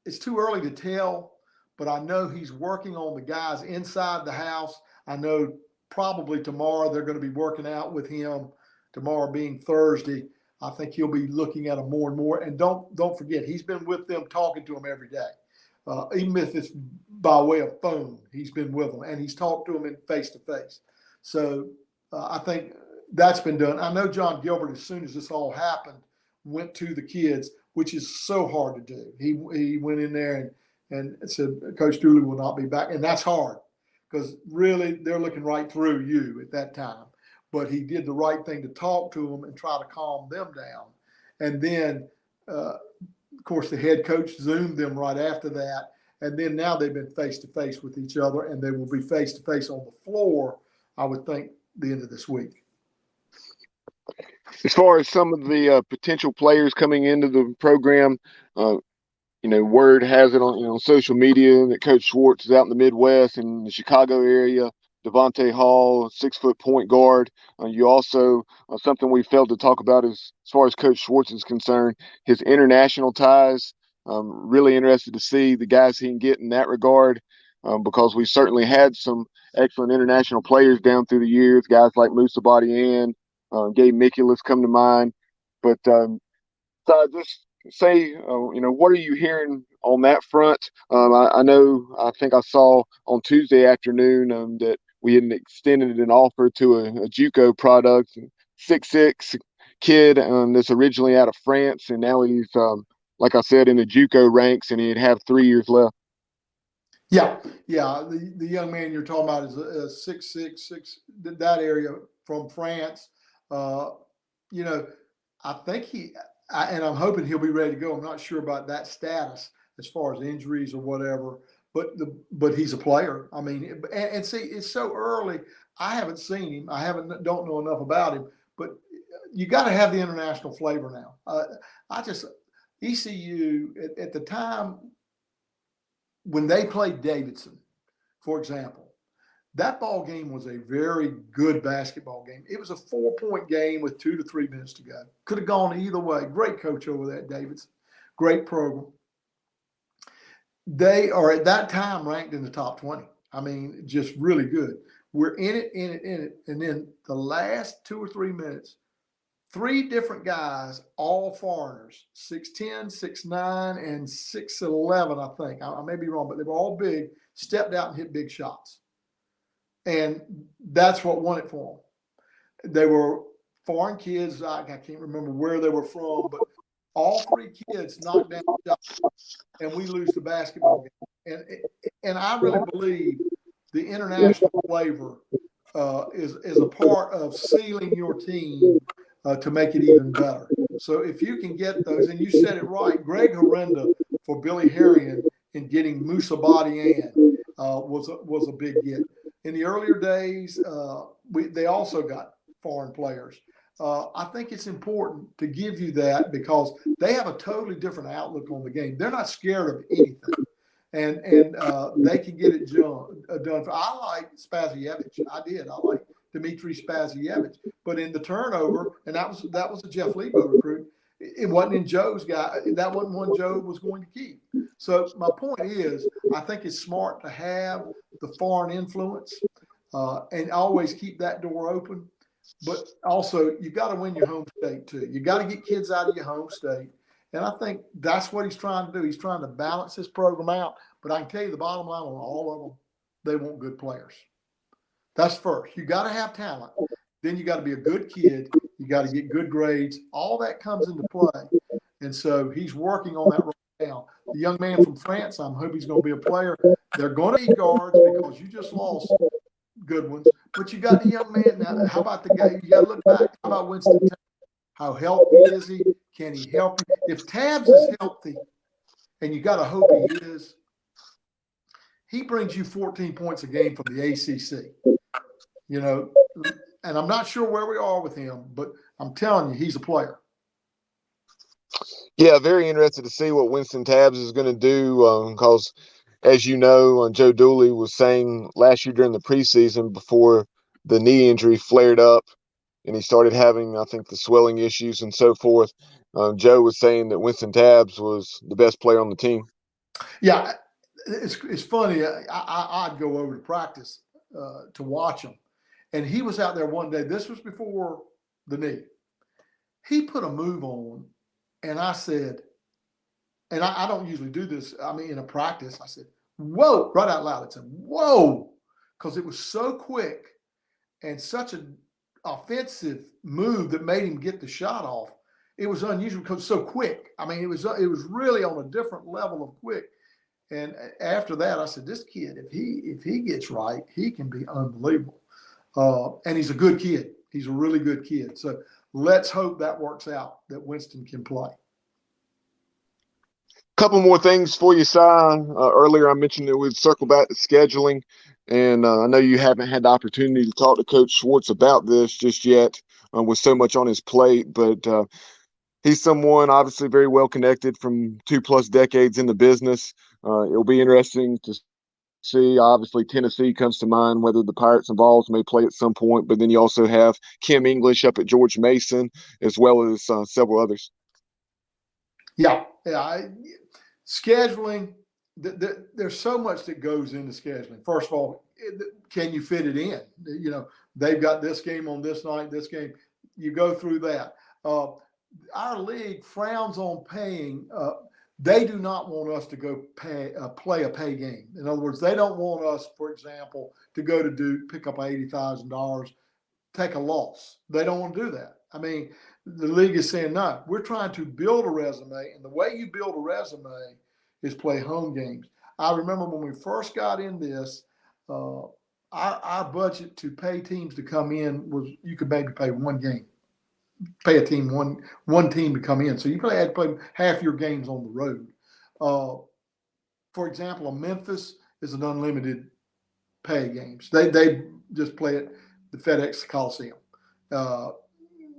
it's too early to tell, but I know he's working on the guys inside the house. I know probably tomorrow they're going to be working out with him, tomorrow being Thursday. I think he'll be looking at them more and more. And don't forget, he's been with them, talking to them every day. Even if it's by way of phone, he's been with them, and he's talked to them in face-to-face. So I think that's been done. I know John Gilbert, as soon as this all happened, went to the kids, which is so hard to do. He went in there and said, Coach Dooley will not be back. And that's hard because really they're looking right through you at that time. But he did the right thing to talk to them and try to calm them down. And then, of course, the head coach Zoomed them right after that. And then now they've been face-to-face with each other, and they will be face-to-face on the floor, I would think, the end of this week. As far as some of the potential players coming into the program, word has it on social media that Coach Schwartz is out in the Midwest in the Chicago area. Devontae Hall, 6-foot point guard. You also something we failed to talk about is, as far as Coach Schwartz is concerned, his international ties. Really interested to see the guys he can get in that regard. Because we certainly had some excellent international players down through the years, guys like Moussa Badian, Gabe Mikulas come to mind. But so just say, what are you hearing on that front? I think I saw on Tuesday afternoon that we had extended an offer to a JUCO product, 6'6" kid that's originally out of France, and now he's, like I said, in the JUCO ranks, and he'd have 3 years left. Yeah. The young man you're talking about is a 6'6", that area from France. I think and I'm hoping he'll be ready to go. I'm not sure about that status as far as injuries or whatever, but he's a player. I mean, and see, it's so early. I haven't seen him. Don't know enough about him, but you got to have the international flavor now. ECU at the time, when they played Davidson, for example, that ball game was a very good basketball game. It was a 4-point game with 2 to 3 minutes to go. Could have gone either way. Great coach over there at Davidson. Great program. They are at that time ranked in the top 20. I mean, just really good. We're in it. And then the last 2 or 3 minutes, 3 different guys, all foreigners, 6'10", 6'9", and 6'11", I think. I may be wrong, but they were all big, stepped out and hit big shots. And that's what won it for them. They were foreign kids. I can't remember where they were from, but all 3 kids knocked down shots, and we lose the basketball game. And I really believe the international flavor is a part of sealing your team to make it even better. So if you can get those, and you said it right, Greg Horrenda for Billy Harrion in getting Moussa Badian was a big get. In the earlier days, they also got foreign players. I think it's important to give you that because they have a totally different outlook on the game. They're not scared of anything, and they can get it done. I like Spazievich. I like Dmitry Spazievich. But in the turnover, and that was a Jeff Lebo recruit. It wasn't in Joe's guy. That wasn't one Joe was going to keep. So my point is, I think it's smart to have the foreign influence and always keep that door open. but also you got to win your home state too. You got to get kids out of your home state. And I think that's what he's trying to do. He's trying to balance this program out. But I can tell you the bottom line on all of them, they want good players. That's first. You got to have talent. Then you got to be a good kid. You got to get good grades. All that comes into play. And so he's working on that right now. The young man from France, I hope he's going to be a player. They're going to need guards because you just lost good ones. But you got the young man now. How about the guy? You got to look back. How about Winston Tabs? How healthy is he? Can he help you? If Tabs is healthy, and you got to hope he is, he brings you 14 points a game from the ACC. You know, and I'm not sure where we are with him, but I'm telling you, he's a player. Yeah, very interested to see what Winston Tabs is going to do because, as you know, Joe Dooley was saying last year during the preseason before the knee injury flared up and he started having, I think, the swelling issues and so forth. Joe was saying that Winston Tabs was the best player on the team. Yeah, it's funny. I'd go over to practice to watch him. And he was out there one day. This was before the knee. He put a move on, and I said, and I don't usually do this. I mean, in a practice, I said, whoa, right out loud. I said, whoa, because it was so quick and such an offensive move that made him get the shot off. It was unusual because it's so quick. I mean, it was really on a different level of quick. And after that, I said, this kid, if he gets right, he can be unbelievable. And he's a good kid. He's a really good kid. So let's hope that works out, that Winston can play. Couple more things for you, Si. Earlier I mentioned that we'd circle back to scheduling. And I know you haven't had the opportunity to talk to Coach Schwartz about this just yet with so much on his plate. But he's someone obviously very well connected from 2+ decades in the business. It'll be interesting to see. Obviously, Tennessee comes to mind, whether the Pirates involved may play at some point. But then you also have Kim English up at George Mason, as well as several others. Yeah. Scheduling, there's so much that goes into scheduling. First of all, can you fit it in? You know, they've got this game on this night, this game. You go through that. Our league frowns on paying. They do not want us to go play a pay game. In other words, they don't want us, for example, to go to Duke, pick up $80,000, take a loss. They don't want to do that. I mean, the league is saying, no, we're trying to build a resume. And the way you build a resume is play home games. I remember when we first got in this, our budget to pay teams to come in was you could maybe pay one game. Pay a team one team to come in. So you probably had to play half your games on the road. For example, Memphis is an unlimited pay games. They just play at the FedEx Coliseum.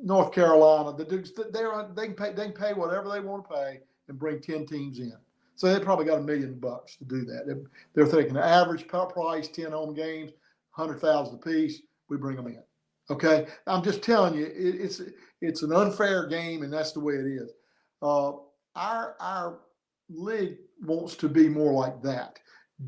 North Carolina, the Dukes, they can pay whatever they want to pay and bring 10 teams in. So they probably got $1 million to do that. They're thinking the average price, 10 home games, $100,000 a piece. We bring them in. Okay, I'm just telling you, it's an unfair game, and that's the way it is. Our league wants to be more like that.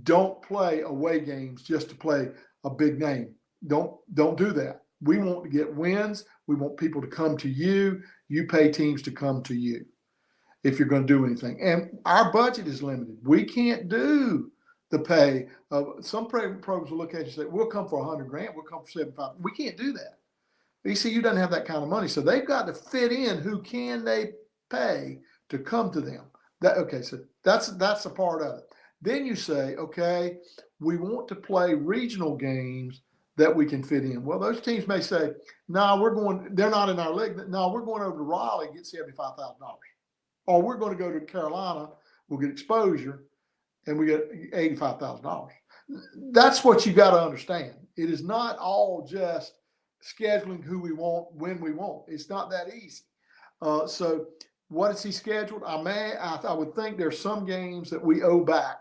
Don't play away games just to play a big name. Don't do that. We want to get wins. We want people to come to you. You pay teams to come to you if you're going to do anything. And our budget is limited. We can't do the pay. Some programs will look at you and say, we'll come for $100,000. We'll come for $75,000. We can't do that. ECU doesn't have that kind of money. So they've got to fit in who can they pay to come to them. So that's a part of it. Then you say, okay, we want to play regional games that we can fit in. Well, those teams may say, no, they're not in our league. No, we're going over to Raleigh and get $75,000. Or we're going to go to Carolina, we'll get exposure, and we get $85,000. That's what you got to understand. It is not all just scheduling who we want, when we want. It's not that easy. So what is he scheduled? I would think there's some games that we owe back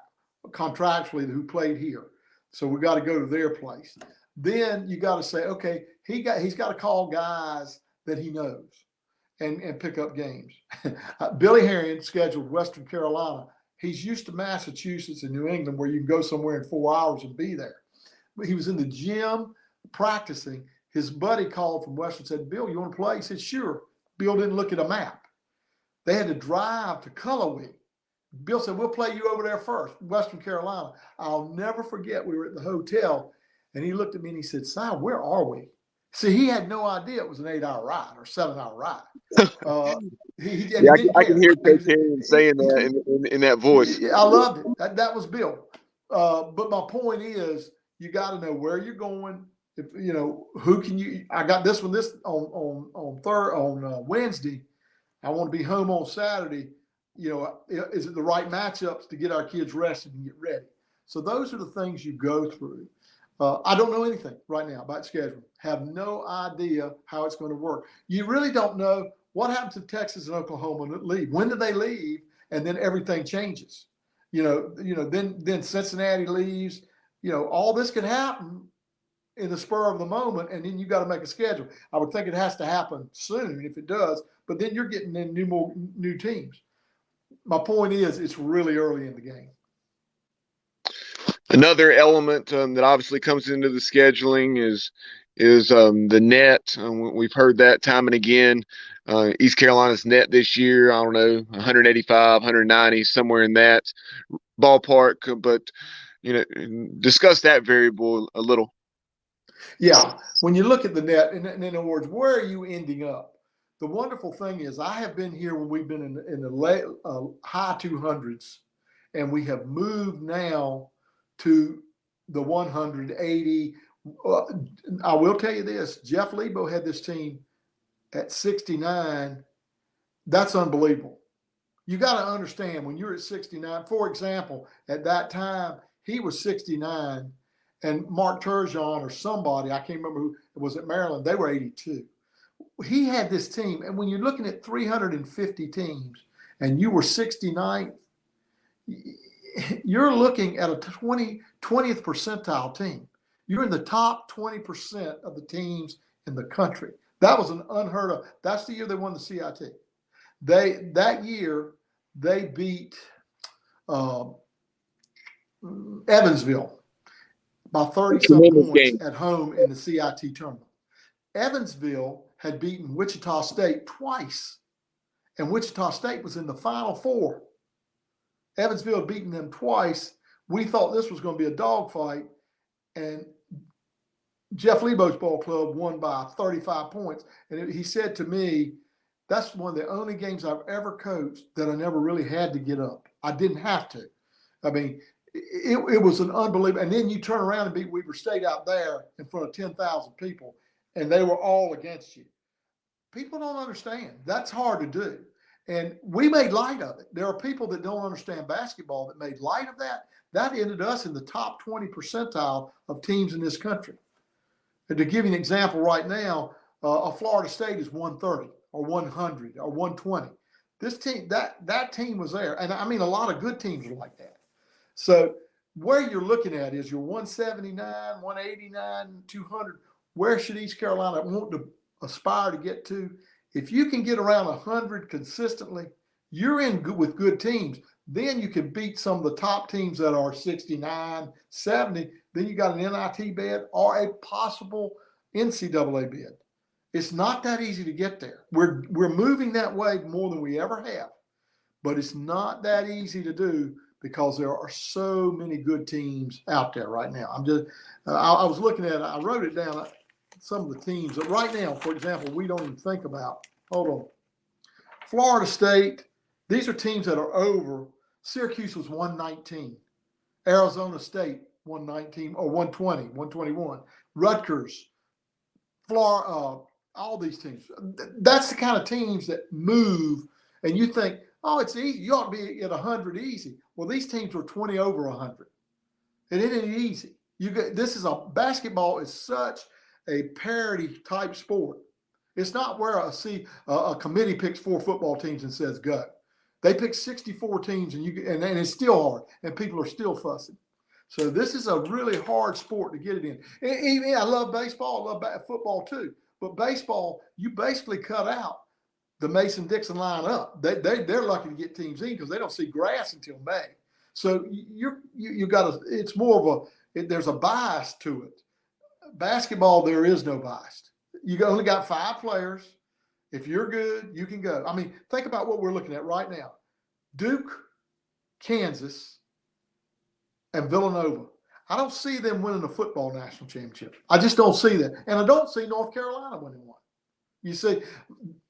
contractually who played here. So we got to go to their place. Then you got to say, okay, he's got to call guys that he knows and pick up games. Billy Herring scheduled Western Carolina. He's used to Massachusetts and New England where you can go somewhere in 4 hours and be there. But he was in the gym practicing. his buddy called from Western and said, Bill, you want to play? He said, sure. Bill didn't look at a map. They had to drive to Cullowhee. Bill said, we'll play you over there first, Western Carolina. I'll never forget, we were at the hotel, and he looked at me and he said, Si, where are we? See, he had no idea it was an 8-hour ride or 7-hour ride. I can hear Coach Harry saying that in that voice. I loved it. That was Bill. But my point is, you got to know where you're going. If you know who can you. I got this one. This on Wednesday. I want to be home on Saturday. You know, is it the right matchups to get our kids rested and get ready? So those are the things you go through. I don't know anything right now about scheduling. Have no idea how it's going to work. You really don't know what happens if Texas and Oklahoma leave. When do they leave? And then everything changes. Then Cincinnati leaves. All this could happen in the spur of the moment, and then you got to make a schedule. I would think it has to happen soon if it does, but then you're getting in new teams. My point is, it's really early in the game. Another element that obviously comes into the scheduling is the net. We've heard that time and again. East Carolina's net this year, I don't know, 185, 190, somewhere in that ballpark. But discuss that variable a little. Yeah, when you look at the net, in other words, where are you ending up? The wonderful thing is, I have been here when we've been in the high 200s, and we have moved now to the 180. I will tell you this: Jeff Lebo had this team at 69. That's unbelievable. You got to understand, when you're at 69, for example, at that time he was 69. And Mark Turgeon or somebody, I can't remember who it was at Maryland, they were 82. He had this team, and when you're looking at 350 teams and you were 69th, you're looking at a 20th percentile team. You're in the top 20% of the teams in the country. That was an unheard of. That's the year they won the CIT. That year they beat Evansville by 30-some points at home in the CIT tournament. Evansville had beaten Wichita State twice, and Wichita State was in the Final Four. Evansville had beaten them twice. We thought this was going to be a dogfight, and Jeff Lebo's ball club won by 35 points. And he said to me, that's one of the only games I've ever coached that I never really had to get up. I didn't have to. I mean, it was an unbelievable. And then you turn around and beat Weber State out there in front of 10,000 people, and they were all against you. People don't understand. That's hard to do. And we made light of it. There are people that don't understand basketball that made light of that. That ended us in the top 20 percentile of teams in this country. And to give you an example right now, a Florida State is 130 or 100 or 120. This team, that team was there. And I mean, a lot of good teams are like that. So where you're looking at is your 179, 189, 200. Where should East Carolina want to aspire to get to? If you can get around 100 consistently, you're in good with good teams. Then you can beat some of the top teams that are 69, 70. Then you got an NIT bid or a possible NCAA bid. It's not that easy to get there. We're moving that way more than we ever have, but it's not that easy to do because there are so many good teams out there right now. I was looking at it. I wrote it down. Some of the teams that right now, for example, we don't even think about. Hold on. Florida State, these are teams that are over. Syracuse was 119. Arizona State, 119 or 120, 121. Rutgers, Florida, all these teams. That's the kind of teams that move, and you think, oh, it's easy. You ought to be at 100 easy. Well, these teams were 20 over 100. And it ain't easy. Basketball is such a parity type sport. It's not where a committee picks 4 football teams and says go. They pick 64 teams and it's still hard and people are still fussing. So this is a really hard sport to get it in. And I love baseball. I love football too. But baseball, you basically cut out the Mason-Dixon lineup. They're lucky to get teams in because they don't see grass until May. So you got to. It's more of there's a bias to it. basketball, there is no bias. You only got 5 players. If you're good, you can go. I mean, think about what we're looking at right now. Duke, Kansas, and Villanova. I don't see them winning a football national championship. I just don't see that. And I don't see North Carolina winning one. You see,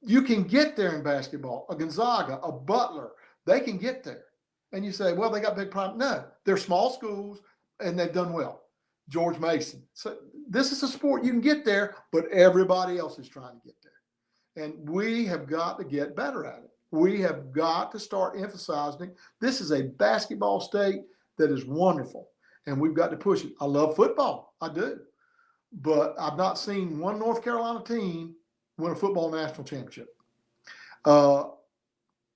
you can get there in basketball. A Gonzaga, a Butler, they can get there. And you say, well, they got big problems. No, they're small schools, and they've done well. George Mason. So this is a sport you can get there, but everybody else is trying to get there. And we have got to get better at it. We have got to start emphasizing it. This is a basketball state that is wonderful, and we've got to push it. I love football. I do. But I've not seen one North Carolina team win a football national championship.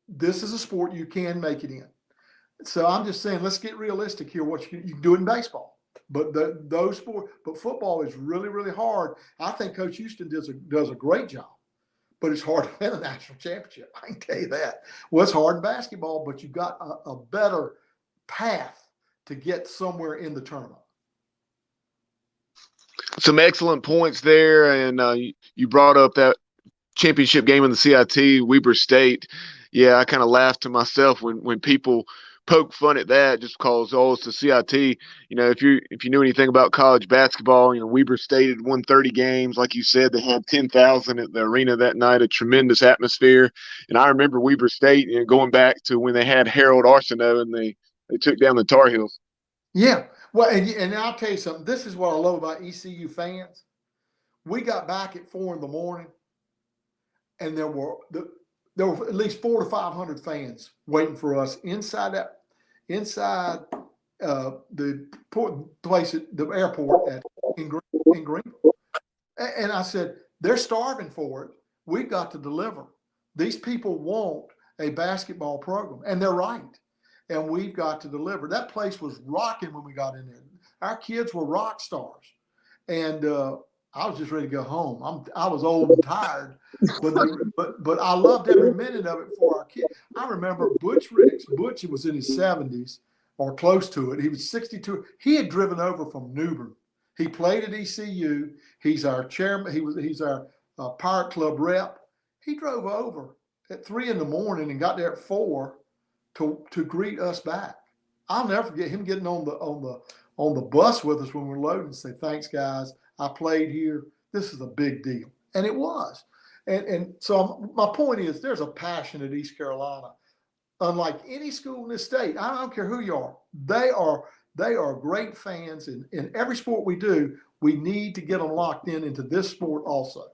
This is a sport you can make it in. So I'm just saying, let's get realistic here. What you can do it in baseball. But those sports, but football is really, really hard. I think Coach Houston does a great job, but it's hard to win a national championship. I can tell you that. Well, it's hard in basketball, but you've got a better path to get somewhere in the tournament. Some excellent points there, and you brought up that championship game in the CIT, Weber State. Yeah, I kind of laughed to myself when people poke fun at that just because, oh, it's the CIT. You know, if you knew anything about college basketball, you know, Weber State had won 30 games. Like you said, they had 10,000 at the arena that night, a tremendous atmosphere. And I remember Weber State, you know, going back to when they had Harold Arsenault and they took down the Tar Heels. Yeah. Well, and I'll tell you something. This is what I love about ECU fans. We got back at 4 a.m, and there were at least 400 to 500 fans waiting for us inside the place at the airport in Greenville. And I said, they're starving for it. We've got to deliver. These people want a basketball program, and they're right. And we've got to deliver. That place was rocking when we got in there. Our kids were rock stars. And I was just ready to go home. I was old and tired, but I loved every minute of it for our kids. I remember Butch Ricks. Butch was in his 70s or close to it. He was 62. He had driven over from Newbern. He played at ECU. He's our chairman. He's our Pirate Club rep. He drove over at 3 a.m. and got there at 4 to greet us back. I'll never forget him getting on the bus with us when we're loading and say, thanks, guys. I played here. This is a big deal. And it was. And so my point is there's a passion at East Carolina. Unlike any school in this state, I don't care who you are, they are great fans. In every sport we do, we need to get them locked into this sport also.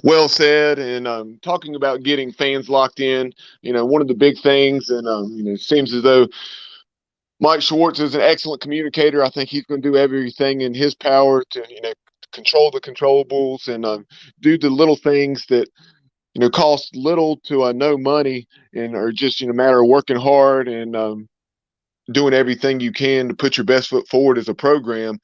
Well said. And talking about getting fans locked in, you know, one of the big things, and you know, it seems as though Mike Schwartz is an excellent communicator. I think he's going to do everything in his power to, you know, control the controllables and do the little things that, you know, cost little to no money and are just, you know, a matter of working hard and doing everything you can to put your best foot forward as a program.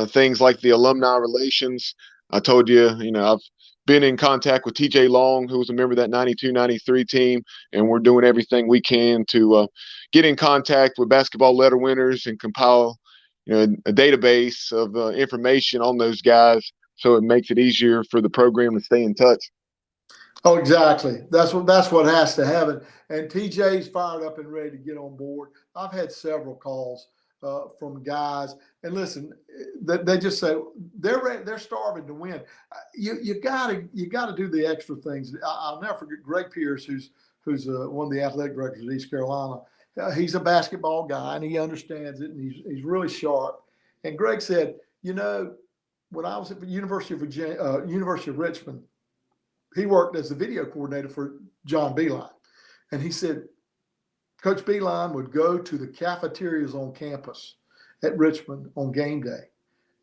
Things like the alumni relations. I told you, you know, I've been in contact with TJ Long, who was a member of that 92-93 team, and we're doing everything we can to get in contact with basketball letter winners and compile, you know, a database of information on those guys so it makes it easier for the program to stay in touch. Oh, exactly. That's what has to happen. And TJ's fired up and ready to get on board. I've had several calls from guys, and listen, they just say they're starving to win. You gotta do the extra things. I'll never forget Greg Pierce, who's one of the athletic directors at East Carolina. He's a basketball guy and he understands it, and he's really sharp. And Greg said, you know, when I was at the University of Richmond, he worked as the video coordinator for John Beilein, and he said Coach Beilein would go to the cafeterias on campus at Richmond on game day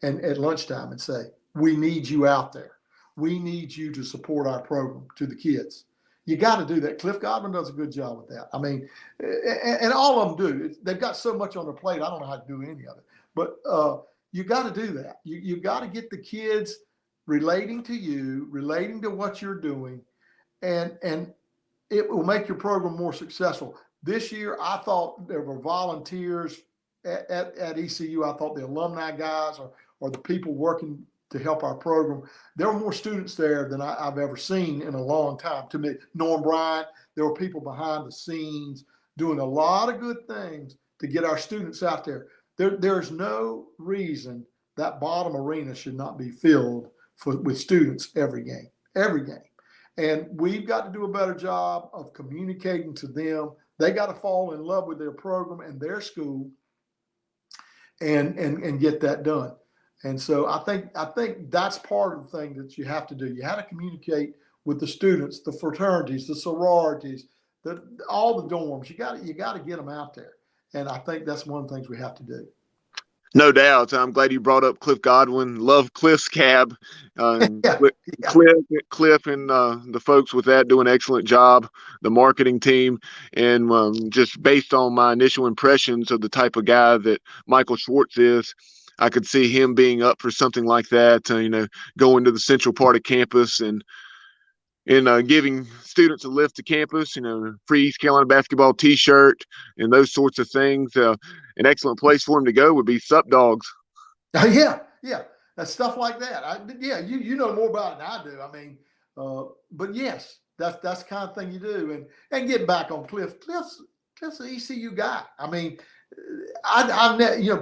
and at lunchtime and say, we need you out there. We need you to support our program to the kids. You got to do that. Cliff Godwin does a good job with that. I mean, and all of them do. They've got so much on their plate. I don't know how to do any of it. But you got to do that. You got to get the kids relating to you, relating to what you're doing, and it will make your program more successful. This year, I thought there were volunteers at ECU. I thought the alumni guys or the people working to help our program. There were more students there than I've ever seen in a long time. To me, Norm Bryant, there were people behind the scenes doing a lot of good things to get our students out there. There's no reason that bottom arena should not be filled with students every game. And we've got to do a better job of communicating to them. They got to fall in love with their program and their school and get that done. And so I think that's part of the thing that you have to do. You have to communicate with the students, the fraternities, the sororities, all the dorms. You got to get them out there. And I think that's one of the things we have to do. No doubt. I'm glad you brought up Cliff Godwin. Love Cliff's cab. Yeah. Cliff and the folks with that do an excellent job, the marketing team. And just based on my initial impressions of the type of guy that Michael Schwartz is, I could see him being up for something like that, going to the central part of campus and giving students a lift to campus, free East Carolina basketball T-shirt and those sorts of things. An excellent place for him to go would be Sup Dogs. Yeah. That's stuff like that. You know more about it than I do. I mean, but yes, that's the kind of thing you do. And getting back on Cliff. Cliff's an ECU guy. I mean,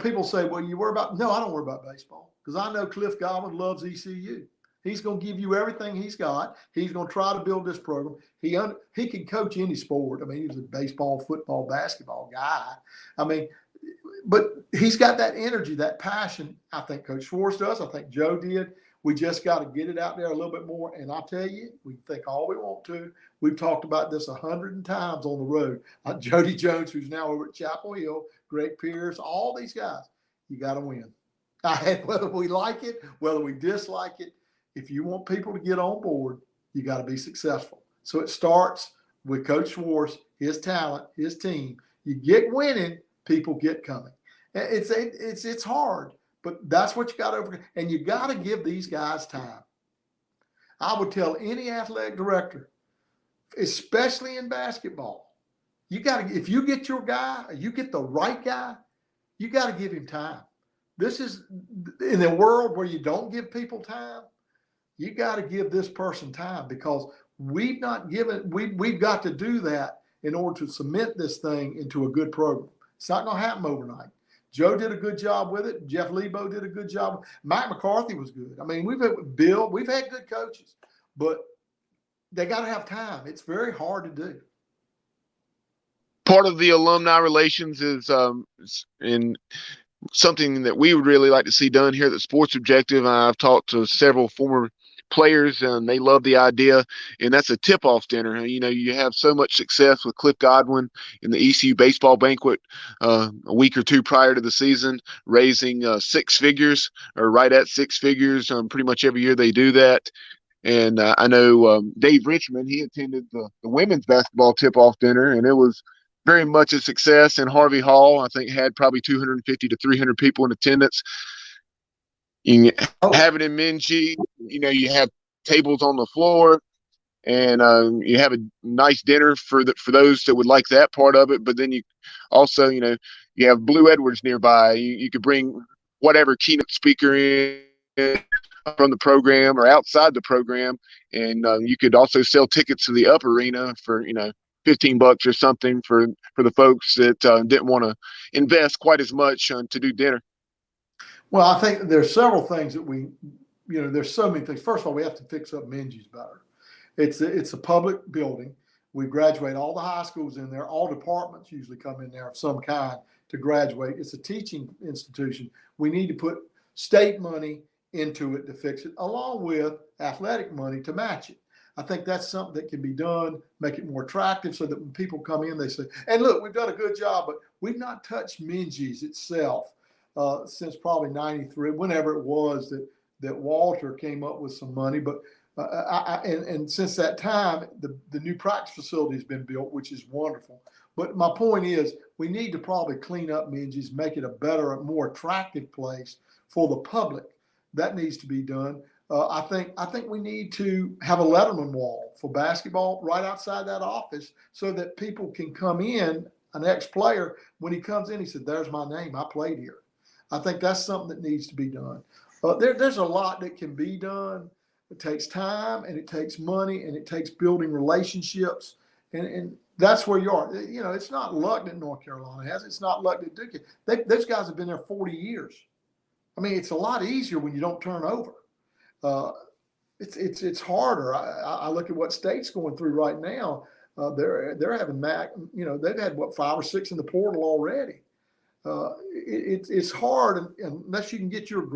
people say, well, you worry about. No, I don't worry about baseball because I know Cliff Godwin loves ECU. He's going to give you everything he's got. He's going to try to build this program. He can coach any sport. I mean, he's a baseball, football, basketball guy. I mean, but he's got that energy, that passion. I think Coach Schwartz does. I think Joe did. We just got to get it out there a little bit more. And I tell you, we think all we want to. We've talked about this 100 times on the road. Jody Jones, who's now over at Chapel Hill, Greg Pierce, all these guys, you got to win. Whether we like it, whether we dislike it, if you want people to get on board, you got to be successful. So it starts with Coach Schwartz, his talent, his team. You get winning, people get coming. It's hard, but that's what you got to overcome. And you got to give these guys time. I would tell any athletic director, especially in basketball, if you get your guy, or you get the right guy, you got to give him time. This is in a world where you don't give people time. You got to give this person time because we've got to do that in order to cement this thing into a good program. It's not going to happen overnight. Joe did a good job with it. Jeff Lebo did a good job. Mike McCarthy was good. I mean, we've had good coaches, but they got to have time. It's very hard to do. Part of the alumni relations is in something that we would really like to see done here at the Sports Objective. I've talked to several former players and they love the idea, and that's a tip-off dinner. You have so much success with Cliff Godwin in the ECU baseball banquet a week or two prior to the season, raising six figures or right at six figures. Pretty much every year they do that. And I know Dave Richmond, he attended the women's basketball tip-off dinner, and it was very much a success. And Harvey Hall, I think, had probably 250 to 300 people in attendance. You have it in Minji, you have tables on the floor, and you have a nice dinner for those that would like that part of it. But then you also, you have Blue Edwards nearby. You could bring whatever keynote speaker in from the program or outside the program, and you could also sell tickets to the up arena for $15 or something for the folks that didn't want to invest quite as much to do dinner. Well, I think there's several things that there's so many things. First of all, we have to fix up Minji's better. It's a public building. We graduate all the high schools in there. All departments usually come in there of some kind to graduate. It's a teaching institution. We need to put state money into it to fix it, along with athletic money to match it. I think that's something that can be done, make it more attractive so that when people come in, they say, and look, we've done a good job, but we've not touched Minji's itself since probably 93, whenever it was that Walter came up with some money. But and since that time, the new practice facility has been built, which is wonderful. But my point is, we need to probably clean up Minji's, make it a better, more attractive place for the public. That needs to be done. I think we need to have a Letterman wall for basketball right outside that office so that people can come in, an ex-player, when he comes in, he said, there's my name, I played here. I think that's something that needs to be done. There's a lot that can be done. It takes time, and it takes money, and it takes building relationships, and that's where you are. You know, it's not luck that North Carolina has. It's not luck that Duke. Those guys have been there 40 years. I mean, it's a lot easier when you don't turn over. It's harder. I look at what State's going through right now. They're having they've had 5 or 6 in the portal already. It's hard unless you can get your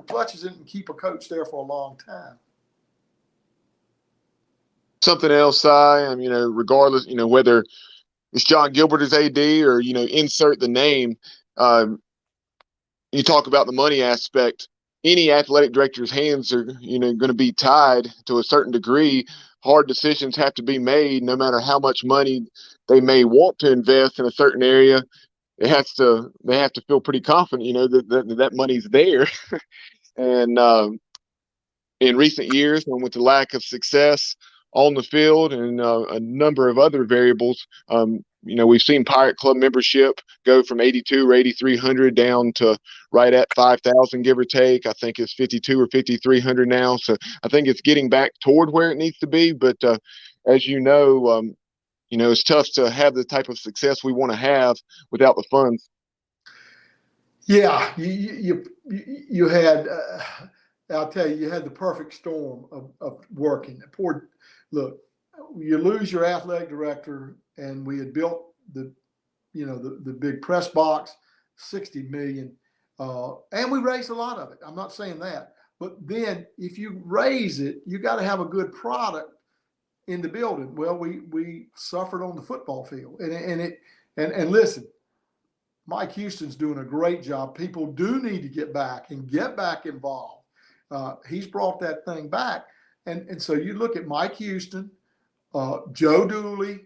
clutches in and keep a coach there for a long time. Something else, regardless, whether it's John Gilbert as AD or, insert the name, you talk about the money aspect. Any athletic director's hands are, going to be tied to a certain degree. Hard decisions have to be made, no matter how much money they may want to invest in a certain area. They have to feel pretty confident, that money's there. And in recent years, and with the lack of success on the field and a number of other variables, we've seen Pirate Club membership go from 82 or 8,300 down to right at 5,000, give or take. I think it's 52 or 5,300 now. So I think it's getting back toward where it needs to be. But as it's tough to have the type of success we want to have without the funds. Yeah, you had. I'll tell you, you had the perfect storm of working. Look, you lose your athletic director, and we had built the big press box, $60 million, and we raised a lot of it. I'm not saying that, but then if you raise it, you got to have a good product in the building. Well, we suffered on the football field, and listen, Mike Houston's doing a great job. People do need to get back involved. He's brought that thing back. And so you look at Mike Houston, Joe Dooley,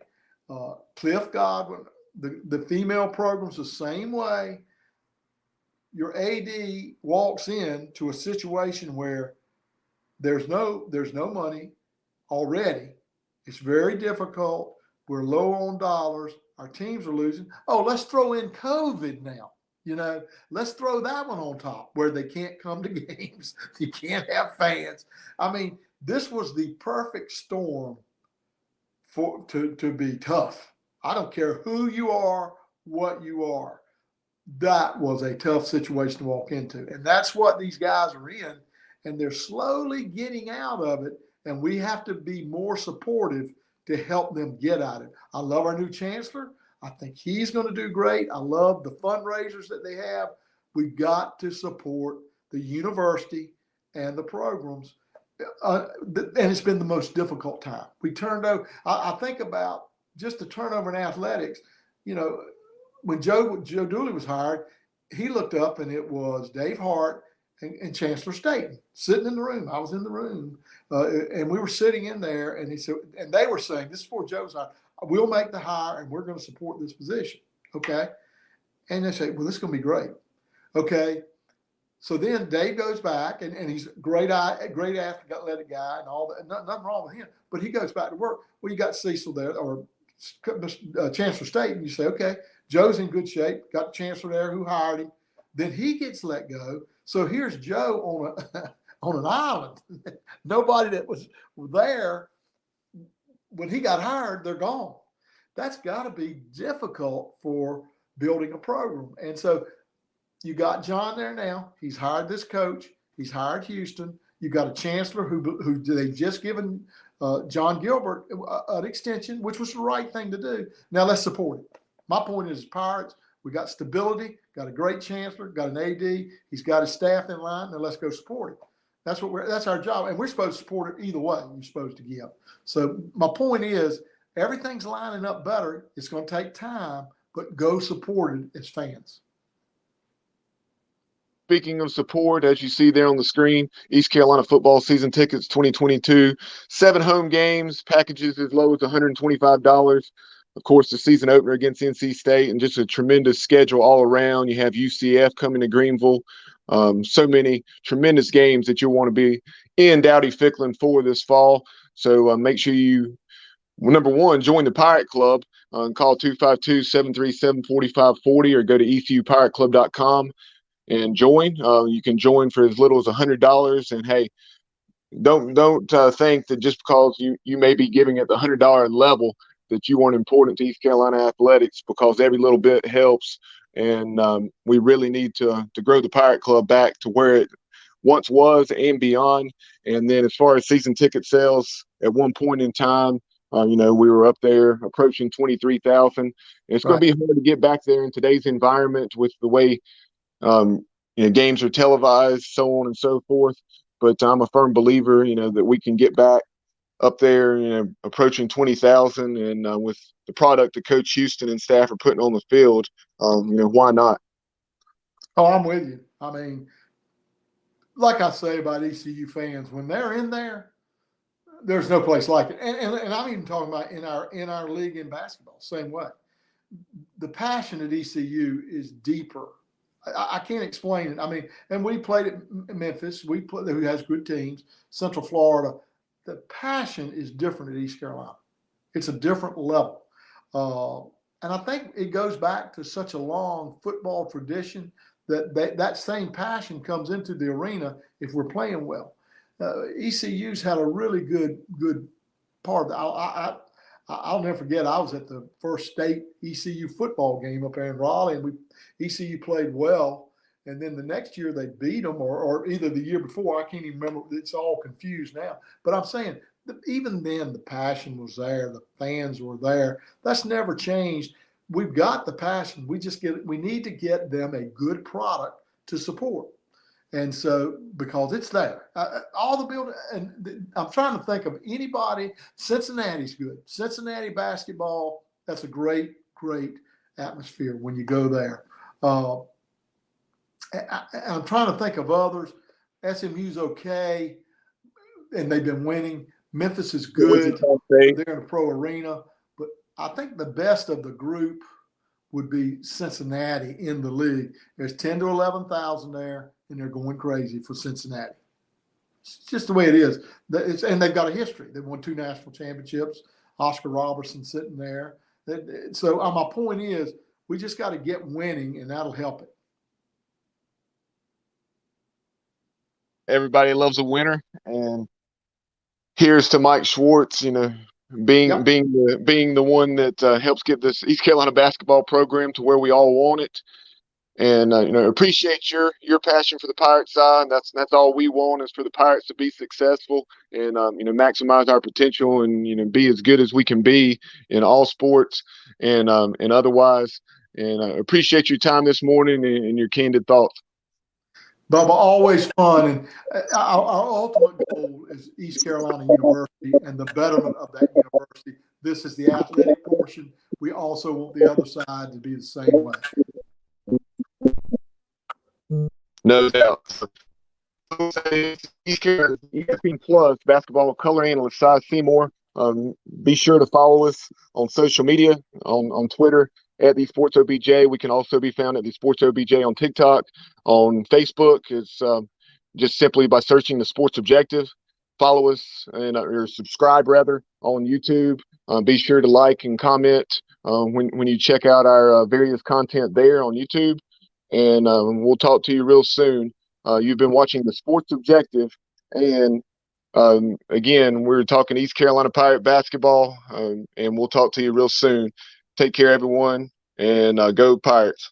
Cliff Godwin, the female program's the same way. Your AD walks into a situation where there's no money already. It's very difficult. We're low on dollars. Our teams are losing. Oh, let's throw in COVID now. Let's throw that one on top where they can't come to games. You can't have fans. I mean, this was the perfect storm to be tough. I don't care who you are, what you are. That was a tough situation to walk into. And that's what these guys are in. And they're slowly getting out of it. And we have to be more supportive to help them get out of it. I love our new chancellor. I think he's going to do great. I love the fundraisers that they have. We've got to support the university and the programs. And it's been the most difficult time. We turned over. I think about just the turnover in athletics. When Joe Dooley was hired, he looked up and it was Dave Hart and Chancellor Staten sitting in the room. I was in the room, and we were sitting in there. And he said, and they were saying, "This is before Joe was hired. We'll make the hire, and we're going to support this position." Okay, and they say, "Well, this is going to be great." Okay. So then Dave goes back, and he's a great athletic guy and all that. Nothing wrong with him, but he goes back to work. Well, you got Cecil there, or Chancellor State, and you say, okay, Joe's in good shape. Got the Chancellor there who hired him. Then he gets let go. So here's Joe on an island. Nobody that was there when he got hired, they're gone. That's got to be difficult for building a program. And so you got John there now. He's hired this coach. He's hired Houston. You got a chancellor who they've just given John Gilbert an extension, which was the right thing to do. Now let's support it. My point is, Pirates, we got stability, got a great chancellor, got an AD. He's got his staff in line. Now let's go support it. That's our job, and we're supposed to support it either way. You're supposed to give. So my point is, everything's lining up better. It's going to take time, but go support it as fans. Speaking of support, as you see there on the screen, East Carolina football season tickets 2022, 7 home games, packages as low as $125. Of course, the season opener against NC State, and just a tremendous schedule all around. You have UCF coming to Greenville. So many tremendous games that you'll want to be in Dowdy-Ficklin for this fall. So make sure you, number one, join the Pirate Club. Call 252-737-4540 or go to ECUpirateclub.com. and join. You can join for as little as $100. And hey, don't think that just because you may be giving at the $100 level that you aren't important to East Carolina athletics, because every little bit helps. And we really need to grow the Pirate Club back to where it once was and beyond. And then as far as season ticket sales, at one point in time, we were up there approaching 23,000. It's going to be hard to get back there in today's environment with the way games are televised, so on and so forth. But I'm a firm believer, that we can get back up there, approaching 20,000, and with the product that Coach Houston and staff are putting on the field, why not? Oh, I'm with you. I mean, like I say about ECU fans, when they're in there, there's no place like it. And I'm even talking about in our league in basketball, same way. The passion at ECU is deeper. I can't explain it. I mean, and we played at Memphis, who has good teams, Central Florida. The passion is different at East Carolina. It's a different level. And I think it goes back to such a long football tradition that same passion comes into the arena if we're playing well. ECU's had a really good part. I'll never forget, I was at the first state ECU football game up there in Raleigh, and ECU played well. And then the next year they beat them, or either the year before. I can't even remember. It's all confused now. But I'm saying, even then, the passion was there. The fans were there. That's never changed. We've got the passion. We need to get them a good product to support. And so, because it's there, all the building, and I'm trying to think of anybody. Cincinnati's good. Cincinnati basketball, that's a great atmosphere when you go there. I'm trying to think of others. SMU's okay, and they've been winning. Memphis is good. They're in a pro arena. But I think the best of the group would be Cincinnati in the league. There's 10 to 11,000 there, and they're going crazy for Cincinnati. It's just the way it is. And they've got a history. They've won 2 national championships. Oscar Robertson sitting there. So my point is, we just got to get winning, and that'll help it. Everybody loves a winner, and here's to Mike Schwartz, being the one that helps get this East Carolina basketball program to where we all want it. And appreciate your passion for the Pirates side. That's all we want, is for the Pirates to be successful and maximize our potential and be as good as we can be in all sports and otherwise. And I appreciate your time this morning and your candid thoughts. Bubba, always fun. And our ultimate goal is East Carolina University and the betterment of that university. This is the athletic portion. We also want the other side to be the same way. No doubt. East Carolina ESPN Plus basketball color analyst Seymour. Be sure to follow us on social media, on Twitter at the Sports OBJ. We can also be found at the Sports OBJ on TikTok. On Facebook, it's just simply by searching the Sports Objective. Follow us or subscribe rather on YouTube. Be sure to like and comment when you check out our various content there on YouTube. And we'll talk to you real soon. You've been watching the Sports Objective, and again, we're talking East Carolina Pirate basketball, and we'll talk to you real soon. Take care, everyone, and go Pirates.